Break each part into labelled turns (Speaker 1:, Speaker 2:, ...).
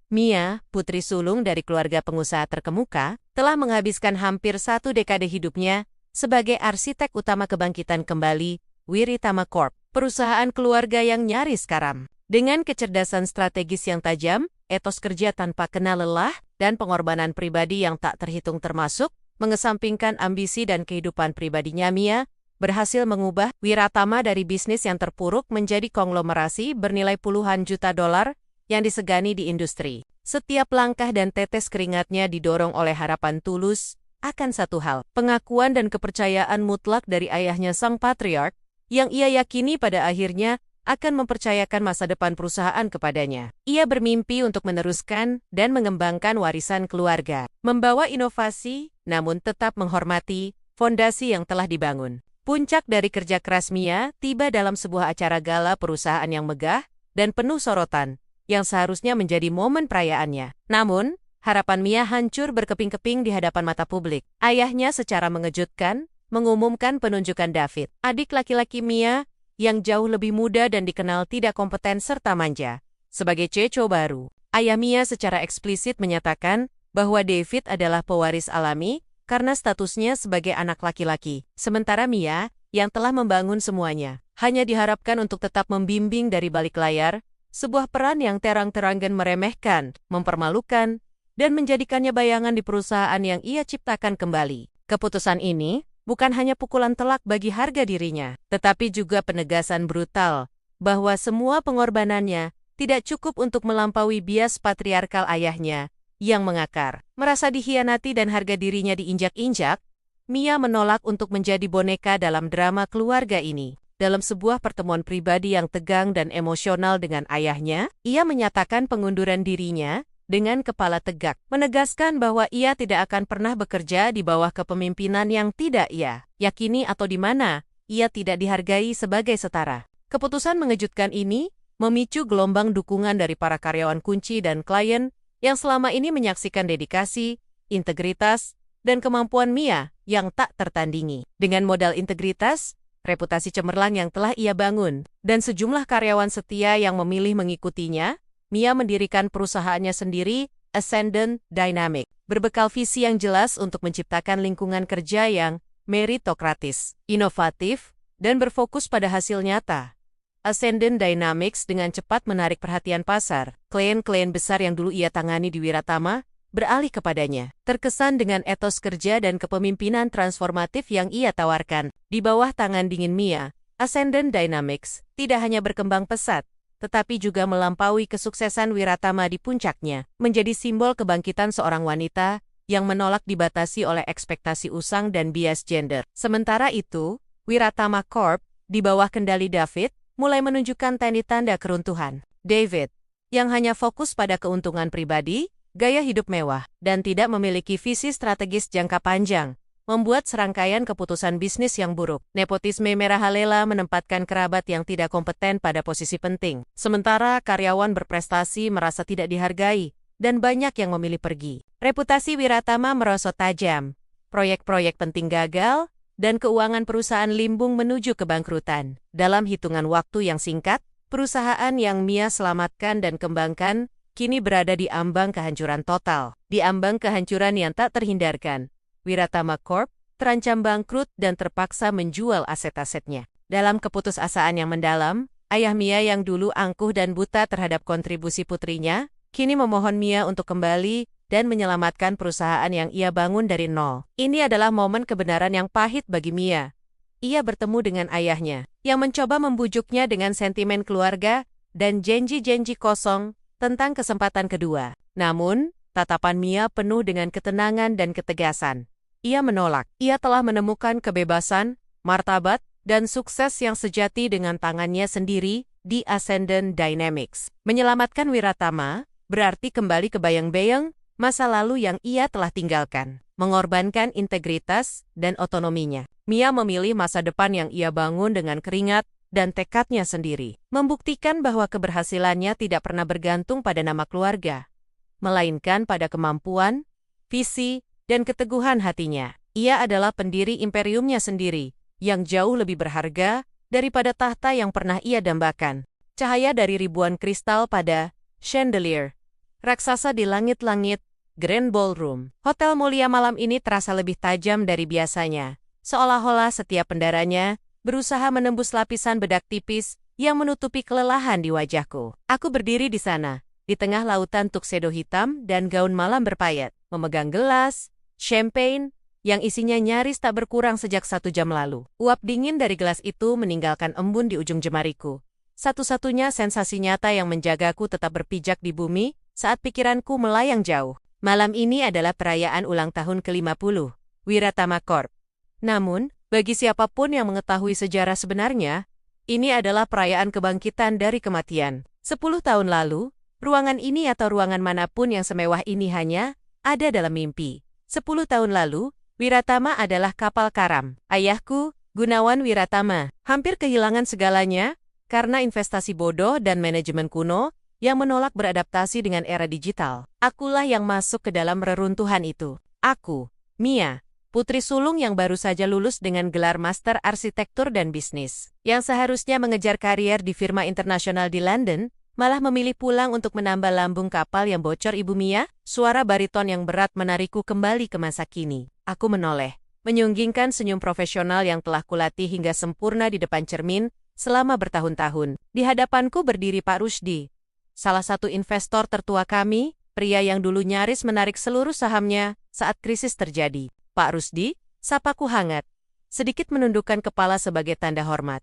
Speaker 1: Mia, putri sulung dari keluarga pengusaha terkemuka, telah menghabiskan hampir 1 dekade hidupnya sebagai arsitek utama kebangkitan kembali Wiritama Corp, perusahaan keluarga yang nyaris karam. Dengan kecerdasan strategis yang tajam, etos kerja tanpa kenal lelah, dan pengorbanan pribadi yang tak terhitung termasuk, mengesampingkan ambisi dan kehidupan pribadinya, Mia berhasil mengubah Wiratama dari bisnis yang terpuruk menjadi konglomerasi bernilai puluhan juta dolar yang disegani di industri. Setiap langkah dan tetes keringatnya didorong oleh harapan tulus akan satu hal, pengakuan dan kepercayaan mutlak dari ayahnya sang patriark, yang ia yakini pada akhirnya akan mempercayakan masa depan perusahaan kepadanya. Ia bermimpi untuk meneruskan dan mengembangkan warisan keluarga, membawa inovasi, namun tetap menghormati fondasi yang telah dibangun. Puncak dari kerja keras Mia tiba dalam sebuah acara gala perusahaan yang megah dan penuh sorotan, yang seharusnya menjadi momen perayaannya. Namun, harapan Mia hancur berkeping-keping di hadapan mata publik. Ayahnya secara mengejutkan mengumumkan penunjukan David, adik laki-laki Mia, yang jauh lebih muda dan dikenal tidak kompeten serta manja, sebagai Ceco baru. Ayah Mia secara eksplisit menyatakan bahwa David adalah pewaris alami karena statusnya sebagai anak laki-laki. Sementara Mia, yang telah membangun semuanya, hanya diharapkan untuk tetap membimbing dari balik layar, sebuah peran yang terang-terangan meremehkan, mempermalukan, dan menjadikannya bayangan di perusahaan yang ia ciptakan kembali. Keputusan ini bukan hanya pukulan telak bagi harga dirinya, tetapi juga penegasan brutal bahwa semua pengorbanannya tidak cukup untuk melampaui bias patriarkal ayahnya yang mengakar. Merasa dikhianati dan harga dirinya diinjak-injak, Mia menolak untuk menjadi boneka dalam drama keluarga ini. Dalam sebuah pertemuan pribadi yang tegang dan emosional dengan ayahnya, ia menyatakan pengunduran dirinya dengan kepala tegak, menegaskan bahwa ia tidak akan pernah bekerja di bawah kepemimpinan yang tidak ia yakini atau di mana ia tidak dihargai sebagai setara. Keputusan mengejutkan ini memicu gelombang dukungan dari para karyawan kunci dan klien yang selama ini menyaksikan dedikasi, integritas, dan kemampuan Mia yang tak tertandingi. Dengan modal integritas, reputasi cemerlang yang telah ia bangun, dan sejumlah karyawan setia yang memilih mengikutinya, Mia mendirikan perusahaannya sendiri, Ascendant Dynamics, berbekal visi yang jelas untuk menciptakan lingkungan kerja yang meritokratis, inovatif, dan berfokus pada hasil nyata. Ascendant Dynamics dengan cepat menarik perhatian pasar. Klien-klien besar yang dulu ia tangani di Wiratama beralih kepadanya, terkesan dengan etos kerja dan kepemimpinan transformatif yang ia tawarkan. Di bawah tangan dingin Mia, Ascendant Dynamics tidak hanya berkembang pesat, tetapi juga melampaui kesuksesan Wiratama di puncaknya, menjadi simbol kebangkitan seorang wanita yang menolak dibatasi oleh ekspektasi usang dan bias gender. Sementara itu, Wiratama Corp, di bawah kendali David, mulai menunjukkan tanda-tanda keruntuhan. David, yang hanya fokus pada keuntungan pribadi, gaya hidup mewah, dan tidak memiliki visi strategis jangka panjang, membuat serangkaian keputusan bisnis yang buruk. Nepotisme merajalela menempatkan kerabat yang tidak kompeten pada posisi penting, sementara karyawan berprestasi merasa tidak dihargai, dan banyak yang memilih pergi. Reputasi Wiratama merosot tajam, proyek-proyek penting gagal, dan keuangan perusahaan limbung menuju kebangkrutan. Dalam hitungan waktu yang singkat, perusahaan yang Mia selamatkan dan kembangkan kini berada di ambang kehancuran total. Di ambang kehancuran yang tak terhindarkan, Wiratama Corp terancam bangkrut dan terpaksa menjual aset-asetnya. Dalam keputusasaan yang mendalam, ayah Mia yang dulu angkuh dan buta terhadap kontribusi putrinya, kini memohon Mia untuk kembali dan menyelamatkan perusahaan yang ia bangun dari nol. Ini adalah momen kebenaran yang pahit bagi Mia. Ia bertemu dengan ayahnya, yang mencoba membujuknya dengan sentimen keluarga dan janji-janji kosong tentang kesempatan kedua. Namun, tatapan Mia penuh dengan ketenangan dan ketegasan. Ia menolak. Ia telah menemukan kebebasan, martabat, dan sukses yang sejati dengan tangannya sendiri di Ascendant Dynamics. Menyelamatkan Wiratama berarti kembali ke bayang-bayang masa lalu yang ia telah tinggalkan, mengorbankan integritas dan otonominya. Mia memilih masa depan yang ia bangun dengan keringat dan tekadnya sendiri, membuktikan bahwa keberhasilannya tidak pernah bergantung pada nama keluarga, melainkan pada kemampuan, visi, dan keteguhan hatinya. Ia adalah pendiri imperiumnya sendiri, yang jauh lebih berharga daripada tahta yang pernah ia dambakan. Cahaya dari ribuan kristal pada chandelier Raksasa di langit-langit, Grand Ballroom. Hotel mulia malam ini terasa lebih tajam dari biasanya. Seolah-olah setiap pendaranya berusaha menembus lapisan bedak tipis yang menutupi kelelahan di wajahku. Aku berdiri di sana, di tengah lautan tuxedo hitam dan gaun malam berpayet, memegang gelas, champagne, yang isinya nyaris tak berkurang sejak 1 jam lalu. Uap dingin dari gelas itu meninggalkan embun di ujung jemariku. Satu-satunya sensasi nyata yang menjagaku tetap berpijak di bumi saat pikiranku melayang jauh. Malam ini adalah perayaan ulang tahun ke-50, Wiratama Corp. Namun, bagi siapapun yang mengetahui sejarah sebenarnya, ini adalah perayaan kebangkitan dari kematian. 10 tahun lalu, ruangan ini atau ruangan manapun yang semewah ini hanya ada dalam mimpi. 10 tahun lalu, Wiratama adalah kapal karam. Ayahku, Gunawan Wiratama, hampir kehilangan segalanya karena investasi bodoh dan manajemen kuno yang menolak beradaptasi dengan era digital. Akulah yang masuk ke dalam reruntuhan itu. Aku, Mia, putri sulung yang baru saja lulus dengan gelar Master Arsitektur dan Bisnis, yang seharusnya mengejar karier di firma internasional di London, malah memilih pulang untuk menambal lambung kapal yang bocor. Ibu Mia, suara bariton yang berat menarikku kembali ke masa kini. Aku menoleh, menyunggingkan senyum profesional yang telah kulatih hingga sempurna di depan cermin selama bertahun-tahun. Di hadapanku berdiri Pak Rusdi, salah satu investor tertua kami, pria yang dulu nyaris menarik seluruh sahamnya saat krisis terjadi. Pak Rusdi, sapaku hangat, sedikit menundukkan kepala sebagai tanda hormat.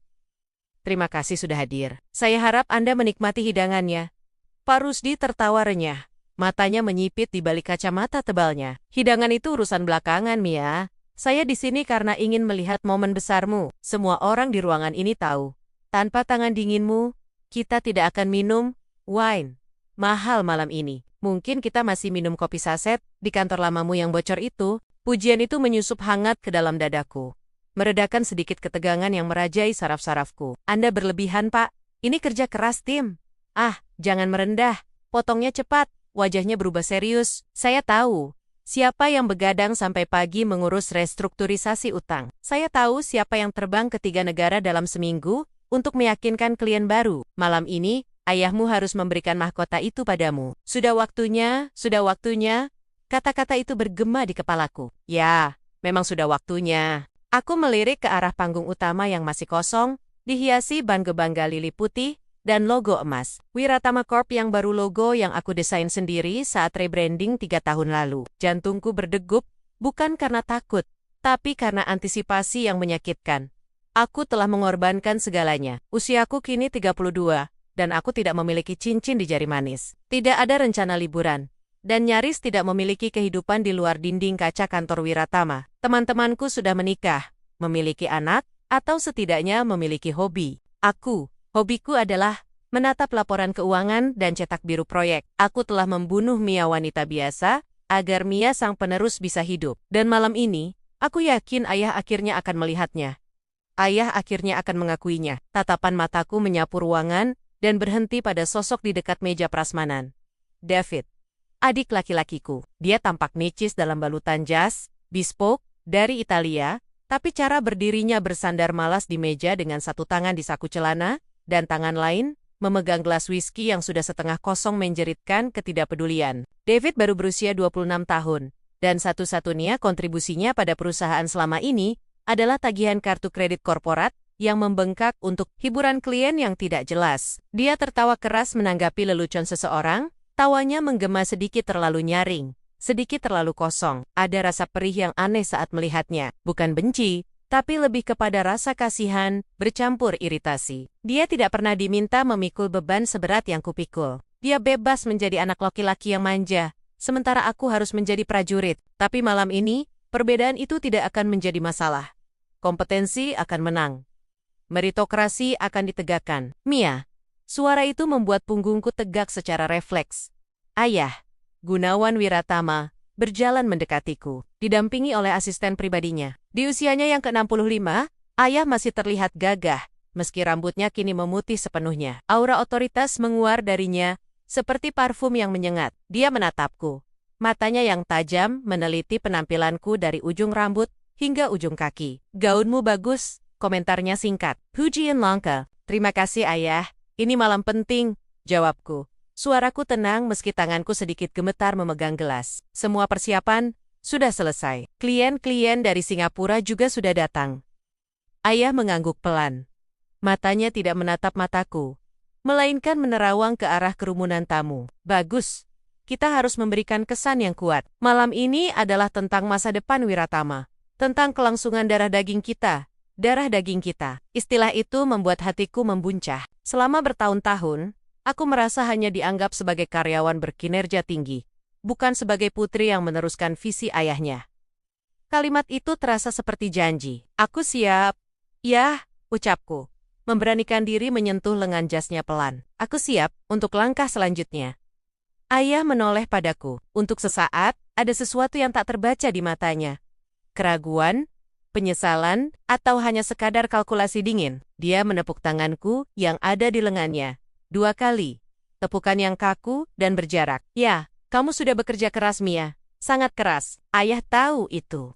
Speaker 1: Terima kasih sudah hadir. Saya harap Anda menikmati hidangannya. Pak Rusdi tertawa renyah, matanya menyipit di balik kacamata tebalnya. Hidangan itu urusan belakangan, Mia. Saya di sini karena ingin melihat momen besarmu. Semua orang di ruangan ini tahu. Tanpa tangan dinginmu, kita tidak akan minum wine mahal malam ini. Mungkin kita masih minum kopi saset di kantor lamamu yang bocor itu. Pujian itu menyusup hangat ke dalam dadaku, meredakan sedikit ketegangan yang merajai saraf-sarafku. Anda berlebihan, Pak. Ini kerja keras tim. Ah, jangan merendah. Potongnya cepat. Wajahnya berubah serius. Saya tahu siapa yang begadang sampai pagi mengurus restrukturisasi utang. Saya tahu siapa yang terbang ke 3 negara dalam seminggu untuk meyakinkan klien baru. Malam ini, ayahmu harus memberikan mahkota itu padamu. Sudah waktunya, kata-kata itu bergema di kepalaku. Ya, memang sudah waktunya. Aku melirik ke arah panggung utama yang masih kosong, dihiasi bangga-bangga lili putih, dan logo emas. Wiratama Corp yang baru, logo yang aku desain sendiri saat rebranding 3 tahun lalu. Jantungku berdegup, bukan karena takut, tapi karena antisipasi yang menyakitkan. Aku telah mengorbankan segalanya. Usiaku kini 32. Dan aku tidak memiliki cincin di jari manis. Tidak ada rencana liburan. Dan nyaris tidak memiliki kehidupan di luar dinding kaca kantor Wiratama. Teman-temanku sudah menikah, memiliki anak, atau setidaknya memiliki hobi. Hobiku adalah menatap laporan keuangan dan cetak biru proyek. Aku telah membunuh Mia wanita biasa, agar Mia sang penerus bisa hidup. Dan malam ini, aku yakin ayah akhirnya akan melihatnya. Ayah akhirnya akan mengakuinya. Tatapan mataku menyapu ruangan, dan berhenti pada sosok di dekat meja prasmanan. David, adik laki-lakiku. Dia tampak nicis dalam balutan jas, bespoke, dari Italia, tapi cara berdirinya bersandar malas di meja dengan satu tangan di saku celana, dan tangan lain memegang gelas whisky yang sudah setengah kosong menjeritkan ketidakpedulian. David baru berusia 26 tahun, dan satu-satunya kontribusinya pada perusahaan selama ini adalah tagihan kartu kredit korporat yang membengkak untuk hiburan klien yang tidak jelas. Dia tertawa keras menanggapi lelucon seseorang, tawanya menggema sedikit terlalu nyaring, sedikit terlalu kosong. Ada rasa perih yang aneh saat melihatnya, bukan benci, tapi lebih kepada rasa kasihan, bercampur iritasi. Dia tidak pernah diminta memikul beban seberat yang kupikul. Dia bebas menjadi anak laki-laki yang manja, sementara aku harus menjadi prajurit. Tapi malam ini, perbedaan itu tidak akan menjadi masalah. Kompetensi akan menang. Meritokrasi akan ditegakkan. Mia, suara itu membuat punggungku tegak secara refleks. Ayah, Gunawan Wiratama, berjalan mendekatiku, didampingi oleh asisten pribadinya. Di usianya yang ke-65, ayah masih terlihat gagah, meski rambutnya kini memutih sepenuhnya. Aura otoritas menguar darinya, seperti parfum yang menyengat. Dia menatapku. Matanya yang tajam meneliti penampilanku dari ujung rambut hingga ujung kaki. Gaunmu bagus, komentarnya singkat. Pujian langka. Terima kasih ayah, ini malam penting, jawabku. Suaraku tenang meski tanganku sedikit gemetar memegang gelas. Semua persiapan sudah selesai. Klien-klien dari Singapura juga sudah datang. Ayah mengangguk pelan. Matanya tidak menatap mataku, melainkan menerawang ke arah kerumunan tamu. Bagus. Kita harus memberikan kesan yang kuat. Malam ini adalah tentang masa depan Wiratama. Tentang kelangsungan darah daging kita. Darah daging kita. Istilah itu membuat hatiku membuncah. Selama bertahun-tahun, aku merasa hanya dianggap sebagai karyawan berkinerja tinggi, bukan sebagai putri yang meneruskan visi ayahnya. Kalimat itu terasa seperti janji. Aku siap. Ya, ucapku. Memberanikan diri menyentuh lengan jasnya pelan. Aku siap untuk langkah selanjutnya. Ayah menoleh padaku. Untuk sesaat, ada sesuatu yang tak terbaca di matanya. Keraguan, penyesalan, atau hanya sekadar kalkulasi dingin. Dia menepuk tanganku yang ada di lengannya. 2 kali. Tepukan yang kaku dan berjarak. Ya, kamu sudah bekerja keras, Mia. Sangat keras. Ayah tahu itu.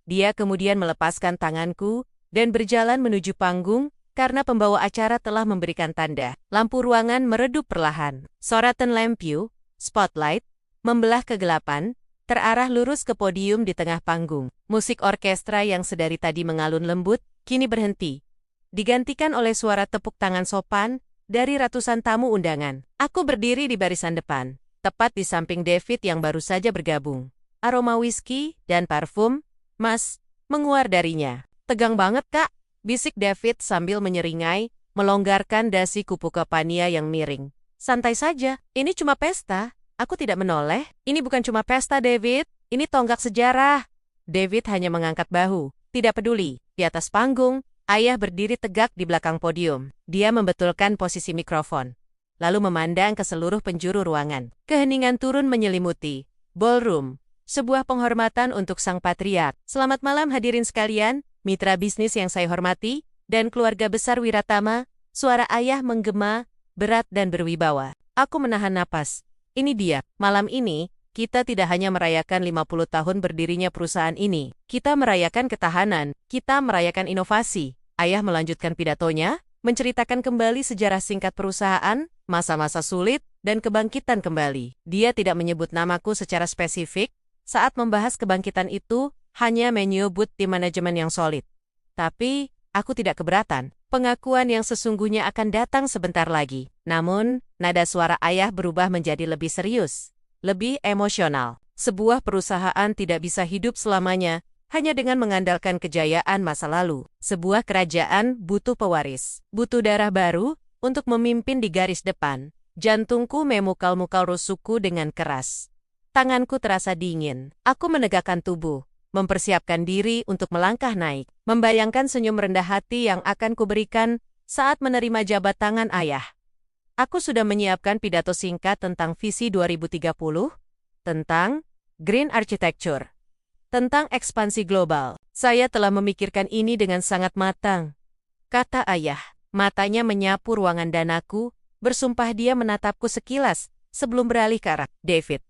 Speaker 1: Dia kemudian melepaskan tanganku dan berjalan menuju panggung karena pembawa acara telah memberikan tanda. Lampu ruangan meredup perlahan. Sorotan lampu, spotlight, membelah kegelapan, terarah lurus ke podium di tengah panggung. Musik orkestra yang sedari tadi mengalun lembut, kini berhenti. Digantikan oleh suara tepuk tangan sopan dari ratusan tamu undangan. Aku berdiri di barisan depan, tepat di samping David yang baru saja bergabung. Aroma whisky dan parfum, Mas, menguar darinya. Tegang banget, Kak. Bisik David sambil menyeringai, melonggarkan dasi kupu kepania yang miring. Santai saja, ini cuma pesta. Aku tidak menoleh. Ini bukan cuma pesta, David. Ini tonggak sejarah. David hanya mengangkat bahu. Tidak peduli. Di atas panggung, ayah berdiri tegak di belakang podium. Dia membetulkan posisi mikrofon. Lalu memandang ke seluruh penjuru ruangan. Keheningan turun menyelimuti. Ballroom. Sebuah penghormatan untuk sang patriark. Selamat malam hadirin sekalian. Mitra bisnis yang saya hormati, dan keluarga besar Wiratama, suara ayah menggema, berat dan berwibawa. Aku menahan napas. Ini dia, malam ini, kita tidak hanya merayakan 50 tahun berdirinya perusahaan ini. Kita merayakan ketahanan, kita merayakan inovasi. Ayah melanjutkan pidatonya, menceritakan kembali sejarah singkat perusahaan, masa-masa sulit, dan kebangkitan kembali. Dia tidak menyebut namaku secara spesifik, saat membahas kebangkitan itu, hanya menyebut tim manajemen yang solid. Tapi, aku tidak keberatan. Pengakuan yang sesungguhnya akan datang sebentar lagi. Namun, nada suara ayah berubah menjadi lebih serius, lebih emosional. Sebuah perusahaan tidak bisa hidup selamanya hanya dengan mengandalkan kejayaan masa lalu. Sebuah kerajaan butuh pewaris, butuh darah baru untuk memimpin di garis depan. Jantungku memukal-mukal rusukku dengan keras. Tanganku terasa dingin. Aku menegakkan tubuh. Mempersiapkan diri untuk melangkah naik, membayangkan senyum rendah hati yang akan kuberikan saat menerima jabat tangan ayah. Aku sudah menyiapkan pidato singkat tentang visi 2030, tentang green architecture, tentang ekspansi global. Saya telah memikirkan ini dengan sangat matang, kata ayah. Matanya menyapu ruangan dan aku, bersumpah dia menatapku sekilas sebelum beralih ke arah David.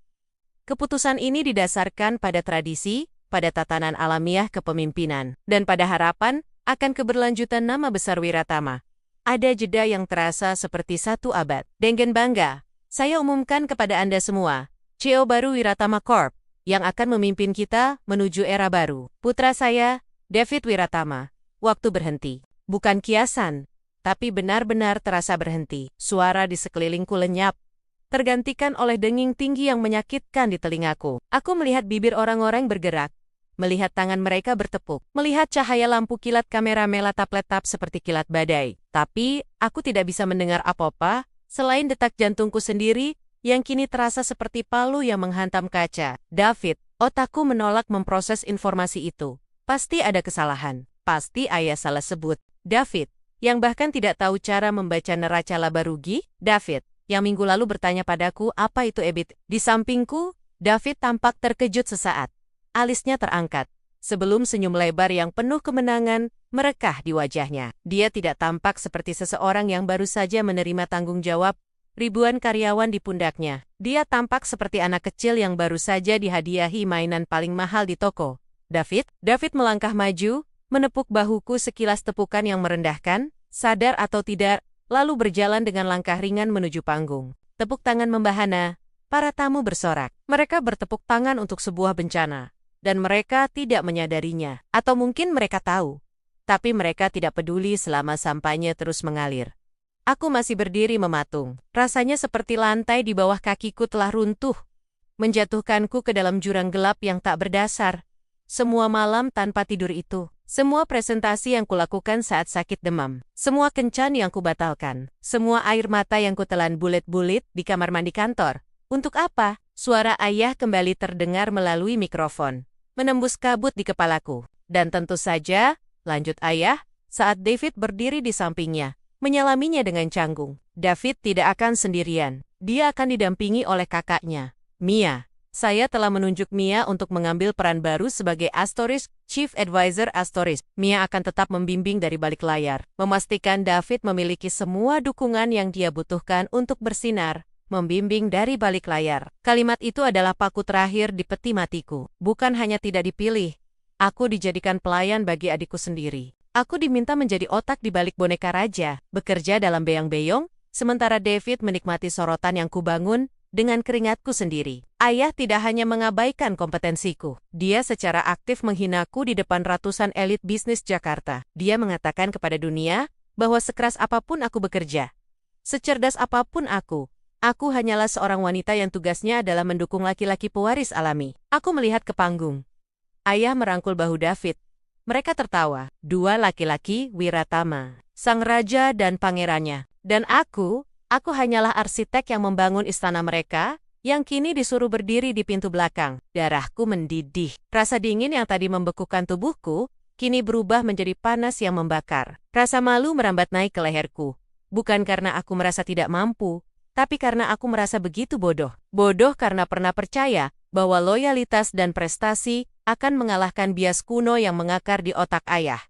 Speaker 1: Keputusan ini didasarkan pada tradisi, pada tatanan alamiah kepemimpinan, dan pada harapan akan keberlanjutan nama besar Wiratama. Ada jeda yang terasa seperti 1 abad. Dengan bangga, saya umumkan kepada Anda semua, CEO baru Wiratama Corp, yang akan memimpin kita menuju era baru. Putra saya, David Wiratama. Waktu berhenti. Bukan kiasan, tapi benar-benar terasa berhenti. Suara di sekelilingku lenyap, tergantikan oleh denging tinggi yang menyakitkan di telingaku. Aku melihat bibir orang-orang bergerak, melihat tangan mereka bertepuk, melihat cahaya lampu kilat kamera melatap-letap seperti kilat badai. Tapi, aku tidak bisa mendengar apa-apa, selain detak jantungku sendiri, yang kini terasa seperti palu yang menghantam kaca. David, otakku menolak memproses informasi itu. Pasti ada kesalahan. Pasti ayah salah sebut. David, yang bahkan tidak tahu cara membaca neraca laba rugi. David, yang minggu lalu bertanya padaku apa itu EBIT. Di sampingku, David tampak terkejut sesaat. Alisnya terangkat. Sebelum senyum lebar yang penuh kemenangan merekah di wajahnya. Dia tidak tampak seperti seseorang yang baru saja menerima tanggung jawab ribuan karyawan di pundaknya. Dia tampak seperti anak kecil yang baru saja dihadiahi mainan paling mahal di toko. David melangkah maju, menepuk bahuku sekilas tepukan yang merendahkan, sadar atau tidak, lalu berjalan dengan langkah ringan menuju panggung. Tepuk tangan membahana, para tamu bersorak. Mereka bertepuk tangan untuk sebuah bencana, dan mereka tidak menyadarinya. Atau mungkin mereka tahu, tapi mereka tidak peduli selama sampahnya terus mengalir. Aku masih berdiri mematung. Rasanya seperti lantai di bawah kakiku telah runtuh, menjatuhkanku ke dalam jurang gelap yang tak berdasar. Semua malam tanpa tidur itu, semua presentasi yang kulakukan saat sakit demam, semua kencan yang kubatalkan, semua air mata yang kutelan bulit-bulit di kamar mandi kantor. Untuk apa? Suara ayah kembali terdengar melalui mikrofon, menembus kabut di kepalaku. Dan tentu saja, lanjut ayah, saat David berdiri di sampingnya, menyalaminya dengan canggung. David tidak akan sendirian, dia akan didampingi oleh kakaknya, Mia. Saya telah menunjuk Mia untuk mengambil peran baru sebagai Astoris Chief Advisor Astoris. Mia akan tetap membimbing dari balik layar, memastikan David memiliki semua dukungan yang dia butuhkan untuk bersinar, membimbing dari balik layar. Kalimat itu adalah paku terakhir di peti matiku. Bukan hanya tidak dipilih, aku dijadikan pelayan bagi adikku sendiri. Aku diminta menjadi otak di balik boneka raja, bekerja dalam beyang-beyong, sementara David menikmati sorotan yang kubangun dengan keringatku sendiri. Ayah tidak hanya mengabaikan kompetensiku, dia secara aktif menghinaku di depan ratusan elit bisnis Jakarta. Dia mengatakan kepada dunia bahwa sekeras apapun aku bekerja, secerdas apapun aku hanyalah seorang wanita yang tugasnya adalah mendukung laki-laki pewaris alami. Aku melihat ke panggung. Ayah merangkul bahu David. Mereka tertawa. Dua laki-laki Wiratama, sang raja dan pangerannya. Dan aku hanyalah arsitek yang membangun istana mereka, yang kini disuruh berdiri di pintu belakang. Darahku mendidih. Rasa dingin yang tadi membekukan tubuhku, kini berubah menjadi panas yang membakar. Rasa malu merambat naik ke leherku. Bukan karena aku merasa tidak mampu, tapi karena aku merasa begitu bodoh. Bodoh karena pernah percaya bahwa loyalitas dan prestasi akan mengalahkan bias kuno yang mengakar di otak ayah.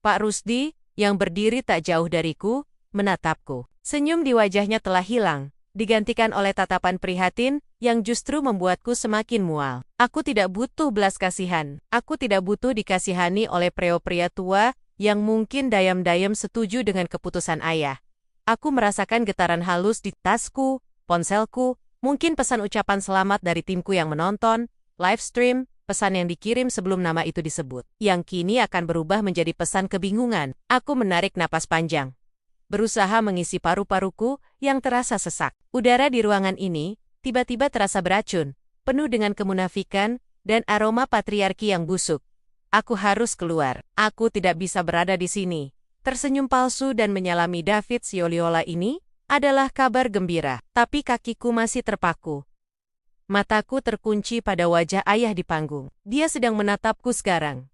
Speaker 1: Pak Rusdi, yang berdiri tak jauh dariku, menatapku. Senyum di wajahnya telah hilang, digantikan oleh tatapan prihatin yang justru membuatku semakin mual. Aku tidak butuh belas kasihan. Aku tidak butuh dikasihani oleh pria-pria tua yang mungkin dayam-dayam setuju dengan keputusan ayah. Aku merasakan getaran halus di tasku, ponselku, mungkin pesan ucapan selamat dari timku yang menonton, live stream, pesan yang dikirim sebelum nama itu disebut, yang kini akan berubah menjadi pesan kebingungan. Aku menarik napas panjang, berusaha mengisi paru-paruku yang terasa sesak. Udara di ruangan ini tiba-tiba terasa beracun, penuh dengan kemunafikan dan aroma patriarki yang busuk. Aku harus keluar. Aku tidak bisa berada di sini. Tersenyum palsu dan menyalami David Sioliola ini adalah kabar gembira, tapi kakiku masih terpaku. Mataku terkunci pada wajah ayah di panggung. Dia sedang menatapku sekarang.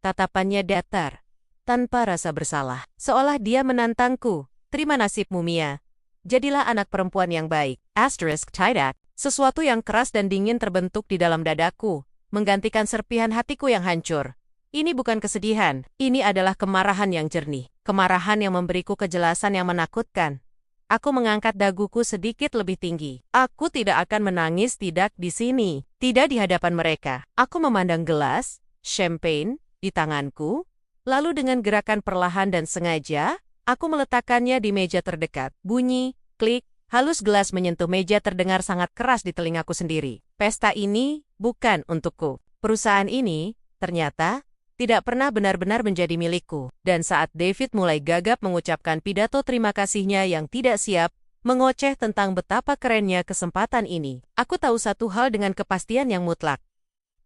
Speaker 1: Tatapannya datar, tanpa rasa bersalah, seolah dia menantangku. Terima nasibmu, Mia. Jadilah anak perempuan yang baik. Asterisk tidak. Sesuatu yang keras dan dingin terbentuk di dalam dadaku, menggantikan serpihan hatiku yang hancur. Ini bukan kesedihan, ini adalah kemarahan yang jernih. Kemarahan yang memberiku kejelasan yang menakutkan. Aku mengangkat daguku sedikit lebih tinggi. Aku tidak akan menangis, tidak di sini, tidak di hadapan mereka. Aku memandang gelas champagne di tanganku, lalu dengan gerakan perlahan dan sengaja, aku meletakkannya di meja terdekat. Bunyi, klik, halus gelas menyentuh meja terdengar sangat keras di telingaku sendiri. Pesta ini bukan untukku. Perusahaan ini, ternyata, tidak pernah benar-benar menjadi milikku. Dan saat David mulai gagap mengucapkan pidato terima kasihnya yang tidak siap, mengoceh tentang betapa kerennya kesempatan ini, aku tahu satu hal dengan kepastian yang mutlak.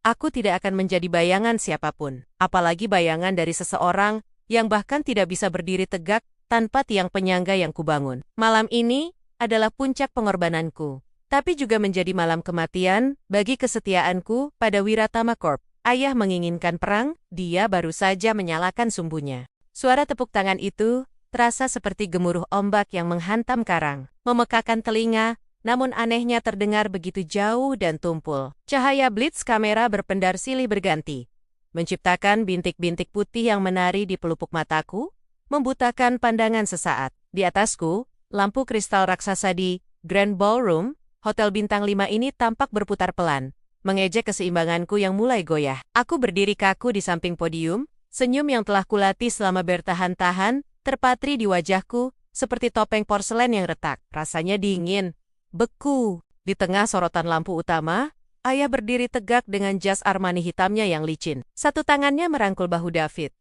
Speaker 1: Aku tidak akan menjadi bayangan siapapun, apalagi bayangan dari seseorang yang bahkan tidak bisa berdiri tegak tanpa tiang penyangga yang kubangun. Malam ini adalah puncak pengorbananku, tapi juga menjadi malam kematian bagi kesetiaanku pada Wiratama Corp. Ayah menginginkan perang, dia baru saja menyalakan sumbunya. Suara tepuk tangan itu terasa seperti gemuruh ombak yang menghantam karang, memekakan telinga, namun anehnya terdengar begitu jauh dan tumpul. Cahaya blitz kamera berpendar silih berganti, menciptakan bintik-bintik putih yang menari di pelupuk mataku, membutakan pandangan sesaat. Di atasku, lampu kristal raksasa di Grand Ballroom, Hotel Bintang 5 ini tampak berputar pelan, mengejek keseimbanganku yang mulai goyah. Aku berdiri kaku di samping podium, senyum yang telah kulatih selama bertahan-tahan, terpatri di wajahku, seperti topeng porselen yang retak. Rasanya dingin, Beku. Di tengah sorotan lampu utama, ayah berdiri tegak dengan jas Armani hitamnya yang licin. Satu tangannya merangkul bahu David.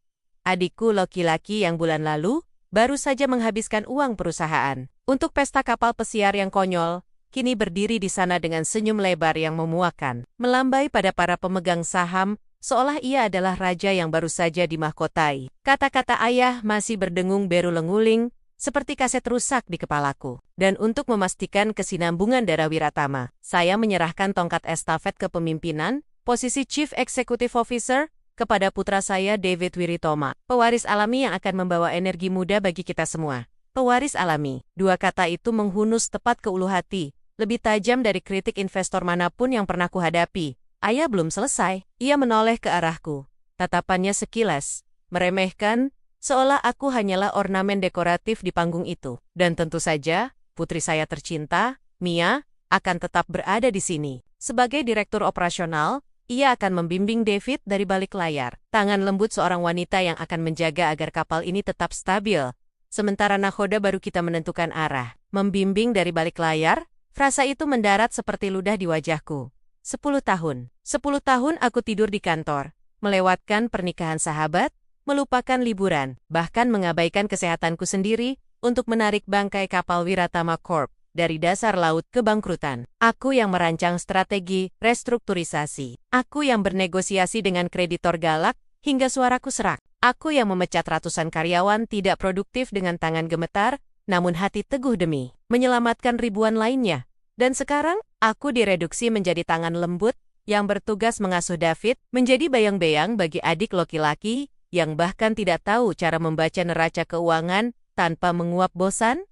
Speaker 1: Adikku laki-laki yang bulan lalu baru saja menghabiskan uang perusahaan untuk pesta kapal pesiar yang konyol, kini berdiri di sana dengan senyum lebar yang memuakan, melambai pada para pemegang saham, seolah ia adalah raja yang baru saja dimahkotai. Kata-kata ayah masih berdengung beru-lenguling, seperti kaset rusak di kepalaku. Dan untuk memastikan kesinambungan darah Wiratama, saya menyerahkan tongkat estafet kepemimpinan, posisi Chief Executive Officer, kepada putra saya David Wiritoma, pewaris alami yang akan membawa energi muda bagi kita semua. Pewaris alami, dua kata itu menghunus tepat ke ulu hati, lebih tajam dari kritik investor manapun yang pernah kuhadapi. Ayah belum selesai, ia menoleh ke arahku. Tatapannya sekilas, meremehkan, seolah aku hanyalah ornamen dekoratif di panggung itu. Dan tentu saja, putri saya tercinta, Mia, akan tetap berada di sini. Sebagai direktur operasional, ia akan membimbing David dari balik layar. Tangan lembut seorang wanita yang akan menjaga agar kapal ini tetap stabil. Sementara nakoda baru kita menentukan arah. Membimbing dari balik layar, frasa itu mendarat seperti ludah di wajahku. 10 tahun. 10 tahun aku tidur di kantor, melewatkan pernikahan sahabat, melupakan liburan, bahkan mengabaikan kesehatanku sendiri untuk menarik bangkai kapal Wiratama Corp dari dasar laut ke bangkrutan. Aku yang merancang strategi restrukturisasi. Aku yang bernegosiasi dengan kreditor galak hingga suaraku serak. Aku yang memecat ratusan karyawan tidak produktif dengan tangan gemetar, namun hati teguh demi menyelamatkan ribuan lainnya. Dan sekarang, aku direduksi menjadi tangan lembut yang bertugas mengasuh David menjadi bayang-bayang bagi adik laki-laki yang bahkan tidak tahu cara membaca neraca keuangan tanpa menguap bosan?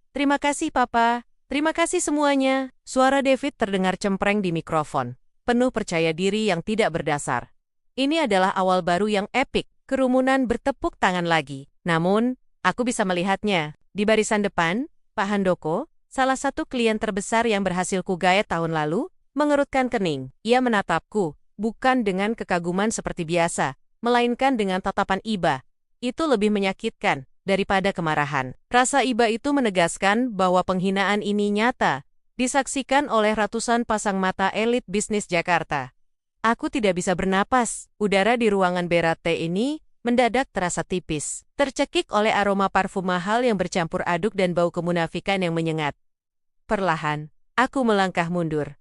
Speaker 1: Terima kasih, Papa. Terima kasih semuanya. Suara David terdengar cempreng di mikrofon, penuh percaya diri yang tidak berdasar. Ini adalah awal baru yang epik. Kerumunan bertepuk tangan lagi. Namun, aku bisa melihatnya. Di barisan depan, Pak Handoko, salah satu klien terbesar yang berhasil kugaet tahun lalu, mengerutkan kening. Ia menatapku, bukan dengan kekaguman seperti biasa, melainkan dengan tatapan iba. Itu lebih menyakitkan daripada kemarahan. Rasa iba itu menegaskan bahwa penghinaan ini nyata, disaksikan oleh ratusan pasang mata elit bisnis Jakarta. Aku tidak bisa bernapas. Udara di ruangan berat teh ini mendadak terasa tipis, tercekik oleh aroma parfum mahal yang bercampur aduk dan bau kemunafikan yang menyengat. Perlahan, aku melangkah mundur.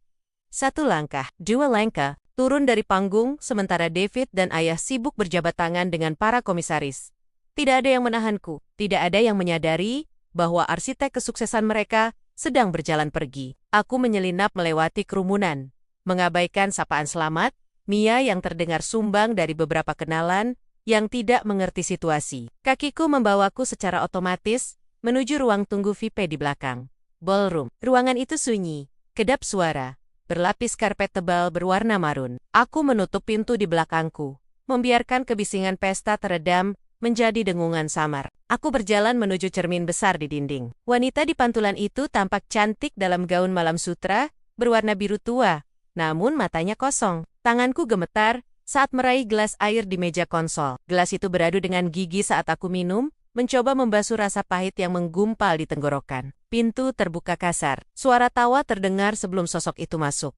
Speaker 1: Satu langkah, dua langkah, turun dari panggung sementara David dan ayah sibuk berjabat tangan dengan para komisaris. Tidak ada yang menahanku, tidak ada yang menyadari bahwa arsitek kesuksesan mereka sedang berjalan pergi. Aku menyelinap melewati kerumunan, mengabaikan sapaan selamat, Mia yang terdengar sumbang dari beberapa kenalan yang tidak mengerti situasi. Kakiku membawaku secara otomatis menuju ruang tunggu VIP di belakang. Ballroom. Ruangan itu sunyi, kedap suara, berlapis karpet tebal berwarna marun. Aku menutup pintu di belakangku, membiarkan kebisingan pesta teredam menjadi dengungan samar. Aku berjalan menuju cermin besar di dinding. Wanita di pantulan itu tampak cantik dalam gaun malam sutra, berwarna biru tua, namun matanya kosong. Tanganku gemetar saat meraih gelas air di meja konsol. Gelas itu beradu dengan gigi saat aku minum, mencoba membasuh rasa pahit yang menggumpal di tenggorokan. Pintu terbuka kasar. Suara tawa terdengar sebelum sosok itu masuk.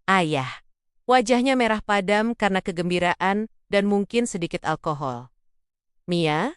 Speaker 1: Ayah. Wajahnya merah padam karena kegembiraan dan mungkin sedikit alkohol. Mia,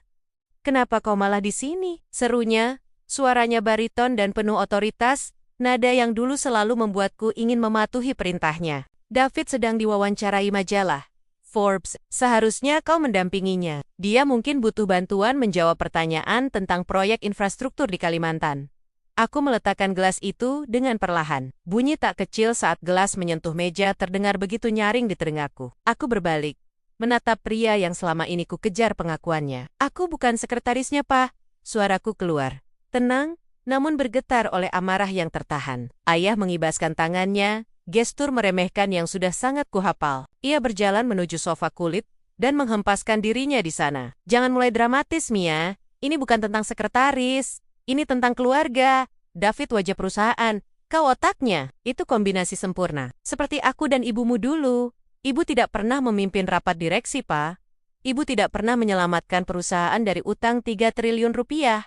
Speaker 1: kenapa kau malah di sini? Serunya, suaranya bariton dan penuh otoritas, nada yang dulu selalu membuatku ingin mematuhi perintahnya. David sedang diwawancarai majalah Forbes. Seharusnya kau mendampinginya. Dia mungkin butuh bantuan menjawab pertanyaan tentang proyek infrastruktur di Kalimantan. Aku meletakkan gelas itu dengan perlahan. Bunyi tak kecil saat gelas menyentuh meja terdengar begitu nyaring di telingaku. Aku berbalik, menatap pria yang selama ini ku kejar pengakuannya. Aku bukan sekretarisnya, Pak. Suaraku keluar. Tenang, namun bergetar oleh amarah yang tertahan. Ayah mengibaskan tangannya, gestur meremehkan yang sudah sangat kuhafal. Ia berjalan menuju sofa kulit dan menghempaskan dirinya di sana. Jangan mulai dramatis, Mia. Ini bukan tentang sekretaris. Ini tentang keluarga. David wajah perusahaan. Kau otaknya. Itu kombinasi sempurna. Seperti aku dan ibumu dulu. Ibu tidak pernah memimpin rapat direksi, Pak. Ibu tidak pernah menyelamatkan perusahaan dari utang 3 triliun rupiah.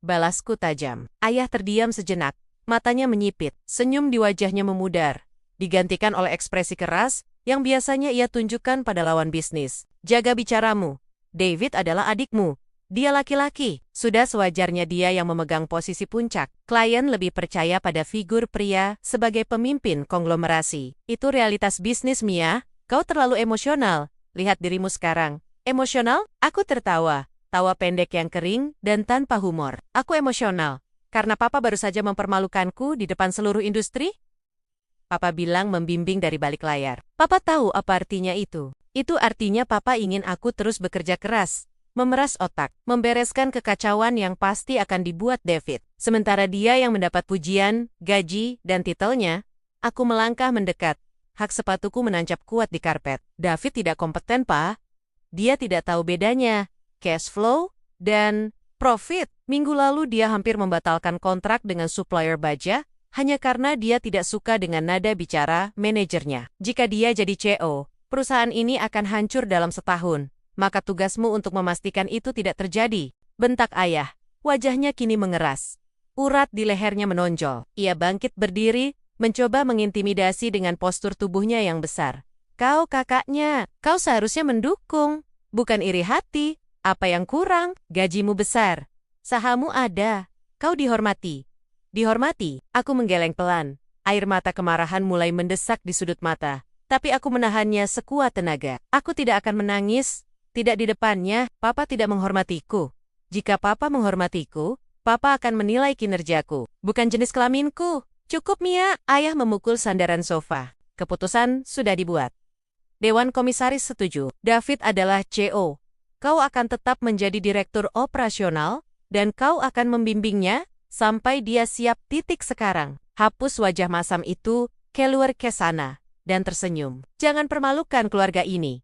Speaker 1: Balasku tajam. Ayah terdiam sejenak, Matanya menyipit, senyum di wajahnya memudar, digantikan oleh ekspresi keras yang biasanya ia tunjukkan pada lawan bisnis. Jaga bicaramu. David adalah adikmu. Dia laki-laki. Sudah sewajarnya dia yang memegang posisi puncak. Klien lebih percaya pada figur pria sebagai pemimpin konglomerasi. Itu realitas bisnis, Mia. Kau terlalu emosional. Lihat dirimu sekarang. Emosional? Aku tertawa. Tawa pendek yang kering dan tanpa humor. Aku emosional. Karena papa baru saja mempermalukanku di depan seluruh industri? Papa bilang membimbing dari balik layar. Papa tahu apa artinya itu. Itu artinya papa ingin aku terus bekerja keras, memeras otak, membereskan kekacauan yang pasti akan dibuat David. Sementara dia yang mendapat pujian, gaji, dan titelnya, aku melangkah mendekat. Hak sepatuku menancap kuat di karpet. David tidak kompeten, Pak. Dia tidak tahu bedanya. Cash flow dan profit. Minggu lalu dia hampir membatalkan kontrak dengan supplier baja, hanya karena dia tidak suka dengan nada bicara manajernya. Jika dia jadi CEO, perusahaan ini akan hancur dalam setahun. Maka tugasmu untuk memastikan itu tidak terjadi. Bentak ayah. Wajahnya kini mengeras. Urat di lehernya menonjol. Ia bangkit berdiri, mencoba mengintimidasi dengan postur tubuhnya yang besar. Kau kakaknya, kau seharusnya mendukung. Bukan iri hati. Apa yang kurang? Gajimu besar. Sahammu ada. Kau dihormati. Dihormati, aku menggeleng pelan. Air mata kemarahan mulai mendesak di sudut mata. Tapi aku menahannya sekuat tenaga. Aku tidak akan menangis. Tidak di depannya, papa tidak menghormatiku. Jika papa menghormatiku, papa akan menilai kinerjaku. Bukan jenis kelaminku. Cukup, Mia. Ayah memukul sandaran sofa. Keputusan sudah dibuat. Dewan Komisaris setuju. David adalah CEO. Kau akan tetap menjadi direktur operasional, dan kau akan membimbingnya sampai dia siap. Sekarang. Hapus wajah masam itu, keluar ke sana, dan tersenyum. Jangan permalukan keluarga ini.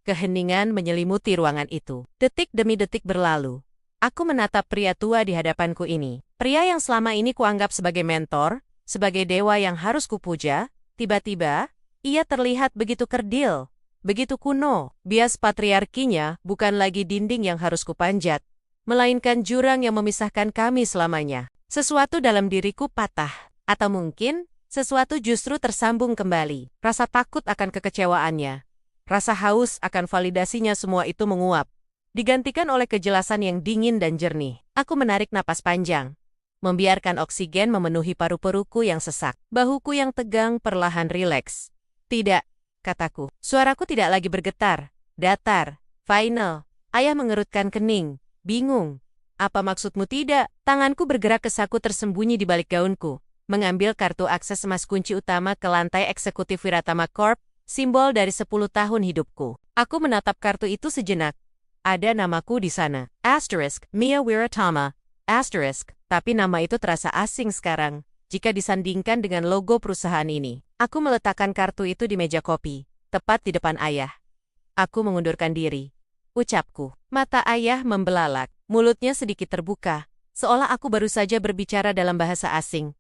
Speaker 1: Keheningan menyelimuti ruangan itu. Detik demi detik berlalu. Aku menatap pria tua di hadapanku ini. Pria yang selama ini kuanggap sebagai mentor, sebagai dewa yang harus kupuja, tiba-tiba, ia terlihat begitu kerdil, begitu kuno. Bias patriarkinya bukan lagi dinding yang harus kupanjat, melainkan jurang yang memisahkan kami selamanya. Sesuatu dalam diriku patah, atau mungkin sesuatu justru tersambung kembali. Rasa takut akan kekecewaannya, rasa haus akan validasinya, semua itu menguap, digantikan oleh kejelasan yang dingin dan jernih. Aku menarik napas panjang, membiarkan oksigen memenuhi paru-paruku yang sesak. Bahuku yang tegang perlahan rileks. Tidak, kataku. Suaraku tidak lagi bergetar, datar, final. Ayah mengerutkan kening, bingung. Apa maksudmu tidak? Tanganku bergerak ke saku tersembunyi di balik gaunku, mengambil kartu akses emas kunci utama ke lantai eksekutif Wiratama Corp, simbol dari 10 tahun hidupku. Aku menatap kartu itu sejenak. Ada namaku di sana. Asterisk, Mia Wiratama. Asterisk, tapi nama itu terasa asing sekarang, jika disandingkan dengan logo perusahaan ini. Aku meletakkan kartu itu di meja kopi, tepat di depan ayah. Aku mengundurkan diri. Ucapku. Mata ayah membelalak, mulutnya sedikit terbuka, seolah aku baru saja berbicara dalam bahasa asing.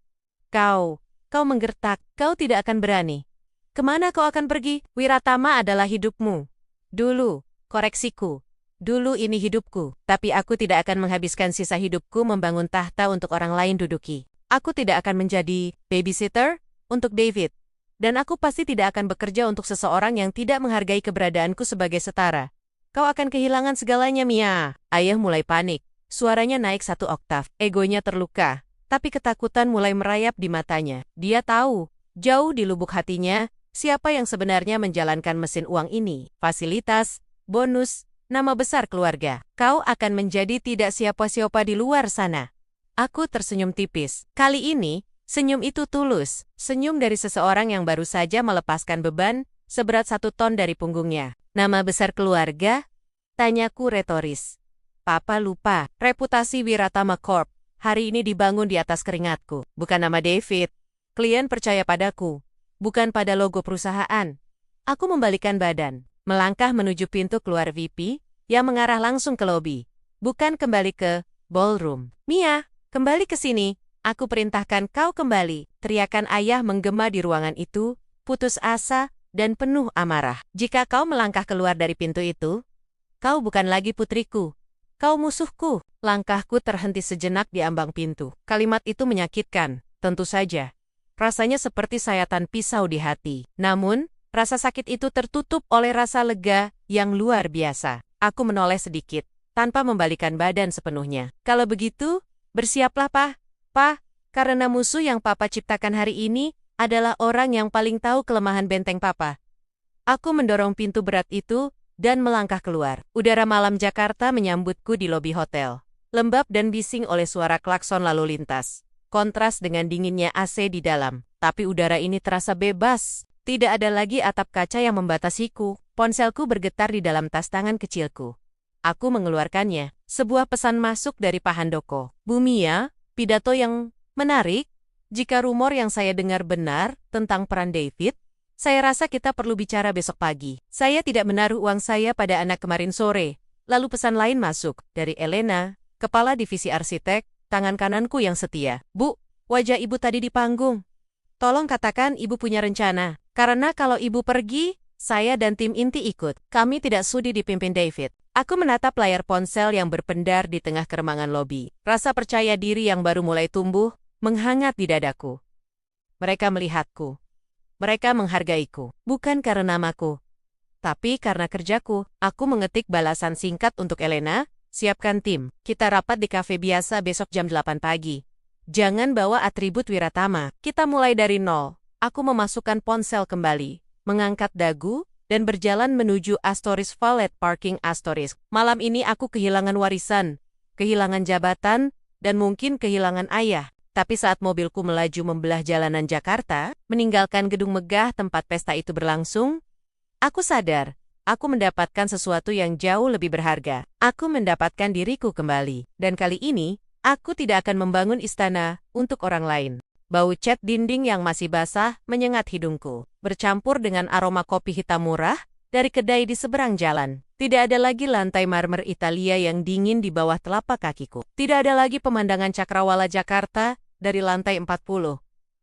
Speaker 1: Kau menggertak, kau tidak akan berani. Kemana kau akan pergi? Wiratama adalah hidupmu. Dulu, koreksiku. Dulu ini hidupku, tapi aku tidak akan menghabiskan sisa hidupku membangun tahta untuk orang lain duduki. Aku tidak akan menjadi babysitter untuk David. Dan aku pasti tidak akan bekerja untuk seseorang yang tidak menghargai keberadaanku sebagai setara. Kau akan kehilangan segalanya, Mia. Ayah mulai panik. Suaranya naik 1 oktav. Egonya terluka, tapi ketakutan mulai merayap di matanya. Dia tahu, jauh di lubuk hatinya, siapa yang sebenarnya menjalankan mesin uang ini. Fasilitas, bonus, nama besar keluarga. Kau akan menjadi tidak siapa-siapa di luar sana. Aku tersenyum tipis. Kali ini, senyum itu tulus. Senyum dari seseorang yang baru saja melepaskan beban seberat 1 ton dari punggungnya. Nama besar keluarga? Tanyaku retoris. Papa lupa, reputasi Wiratama Corp hari ini dibangun di atas keringatku. Bukan nama David. Klien percaya padaku, bukan pada logo perusahaan. Aku membalikkan badan, melangkah menuju pintu keluar VIP, yang mengarah langsung ke lobi. Bukan kembali ke ballroom. Mia, kembali ke sini. Aku perintahkan kau kembali. Teriakan ayah menggema di ruangan itu, putus asa, dan penuh amarah. Jika kau melangkah keluar dari pintu itu, kau bukan lagi putriku. Kau musuhku. Langkahku terhenti sejenak di ambang pintu. Kalimat itu menyakitkan, Tentu saja. Rasanya seperti sayatan pisau di hati. Namun, rasa sakit itu tertutup oleh rasa lega yang luar biasa. Aku menoleh sedikit, tanpa membalikan badan sepenuhnya. Kalau begitu, bersiaplah, Pa, karena musuh yang Papa ciptakan hari ini adalah orang yang paling tahu kelemahan benteng Papa. Aku mendorong pintu berat itu dan melangkah keluar. Udara malam Jakarta menyambutku di lobi hotel. Lembab dan bising oleh suara klakson lalu lintas. Kontras dengan dinginnya AC di dalam. Tapi udara ini terasa bebas. Tidak ada lagi atap kaca yang membatasiku. Ponselku bergetar di dalam tas tangan kecilku. Aku mengeluarkannya. Sebuah pesan masuk dari Pak Handoko. Bu Mia, pidato yang menarik. Jika rumor yang saya dengar benar tentang peran David, saya rasa kita perlu bicara besok pagi. Saya tidak menaruh uang saya pada anak kemarin sore. Lalu pesan lain masuk, dari Elena, kepala divisi arsitek, tangan kananku yang setia. Bu, wajah ibu tadi di panggung. Tolong katakan ibu punya rencana. Karena kalau ibu pergi, saya dan tim inti ikut. Kami tidak sudi dipimpin David. Aku menatap layar ponsel yang berpendar di tengah keremangan lobi. Rasa percaya diri yang baru mulai tumbuh, menghangat di dadaku. Mereka melihatku. Mereka menghargaiku, bukan karena namaku, tapi karena kerjaku. Aku mengetik balasan singkat untuk Elena, siapkan tim. Kita rapat di kafe biasa besok jam 8 pagi. Jangan bawa atribut Wiratama. Kita mulai dari nol. Aku memasukkan ponsel kembali, mengangkat dagu, dan berjalan menuju Astoris Valet Parking Astoris. Malam ini aku kehilangan warisan, kehilangan jabatan, dan mungkin kehilangan ayah. Tapi saat mobilku melaju membelah jalanan Jakarta, meninggalkan gedung megah tempat pesta itu berlangsung, aku sadar, aku mendapatkan sesuatu yang jauh lebih berharga. Aku mendapatkan diriku kembali. Dan kali ini, aku tidak akan membangun istana untuk orang lain. Bau cat dinding yang masih basah menyengat hidungku, bercampur dengan aroma kopi hitam murah dari kedai di seberang jalan. Tidak ada lagi lantai marmer Italia yang dingin di bawah telapak kakiku. Tidak ada lagi pemandangan cakrawala Jakarta dari lantai 40.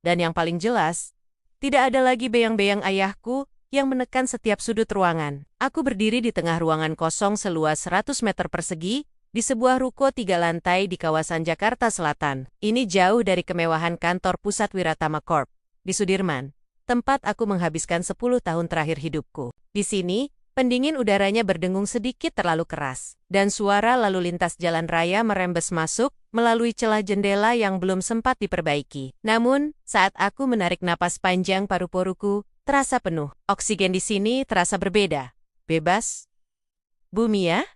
Speaker 1: Dan yang paling jelas, tidak ada lagi beyang-beyang ayahku yang menekan setiap sudut ruangan. Aku berdiri di tengah ruangan kosong seluas 100 meter persegi, di sebuah ruko 3 lantai di kawasan Jakarta Selatan. Ini jauh dari kemewahan kantor pusat Wiratama Corp. Di Sudirman, tempat aku menghabiskan 10 tahun terakhir hidupku. Di sini, pendingin udaranya berdengung sedikit terlalu keras, dan suara lalu lintas jalan raya merembes masuk melalui celah jendela yang belum sempat diperbaiki. Namun, saat aku menarik napas panjang, paru-paruku terasa penuh. Oksigen di sini terasa berbeda. Bebas. Bu Mia?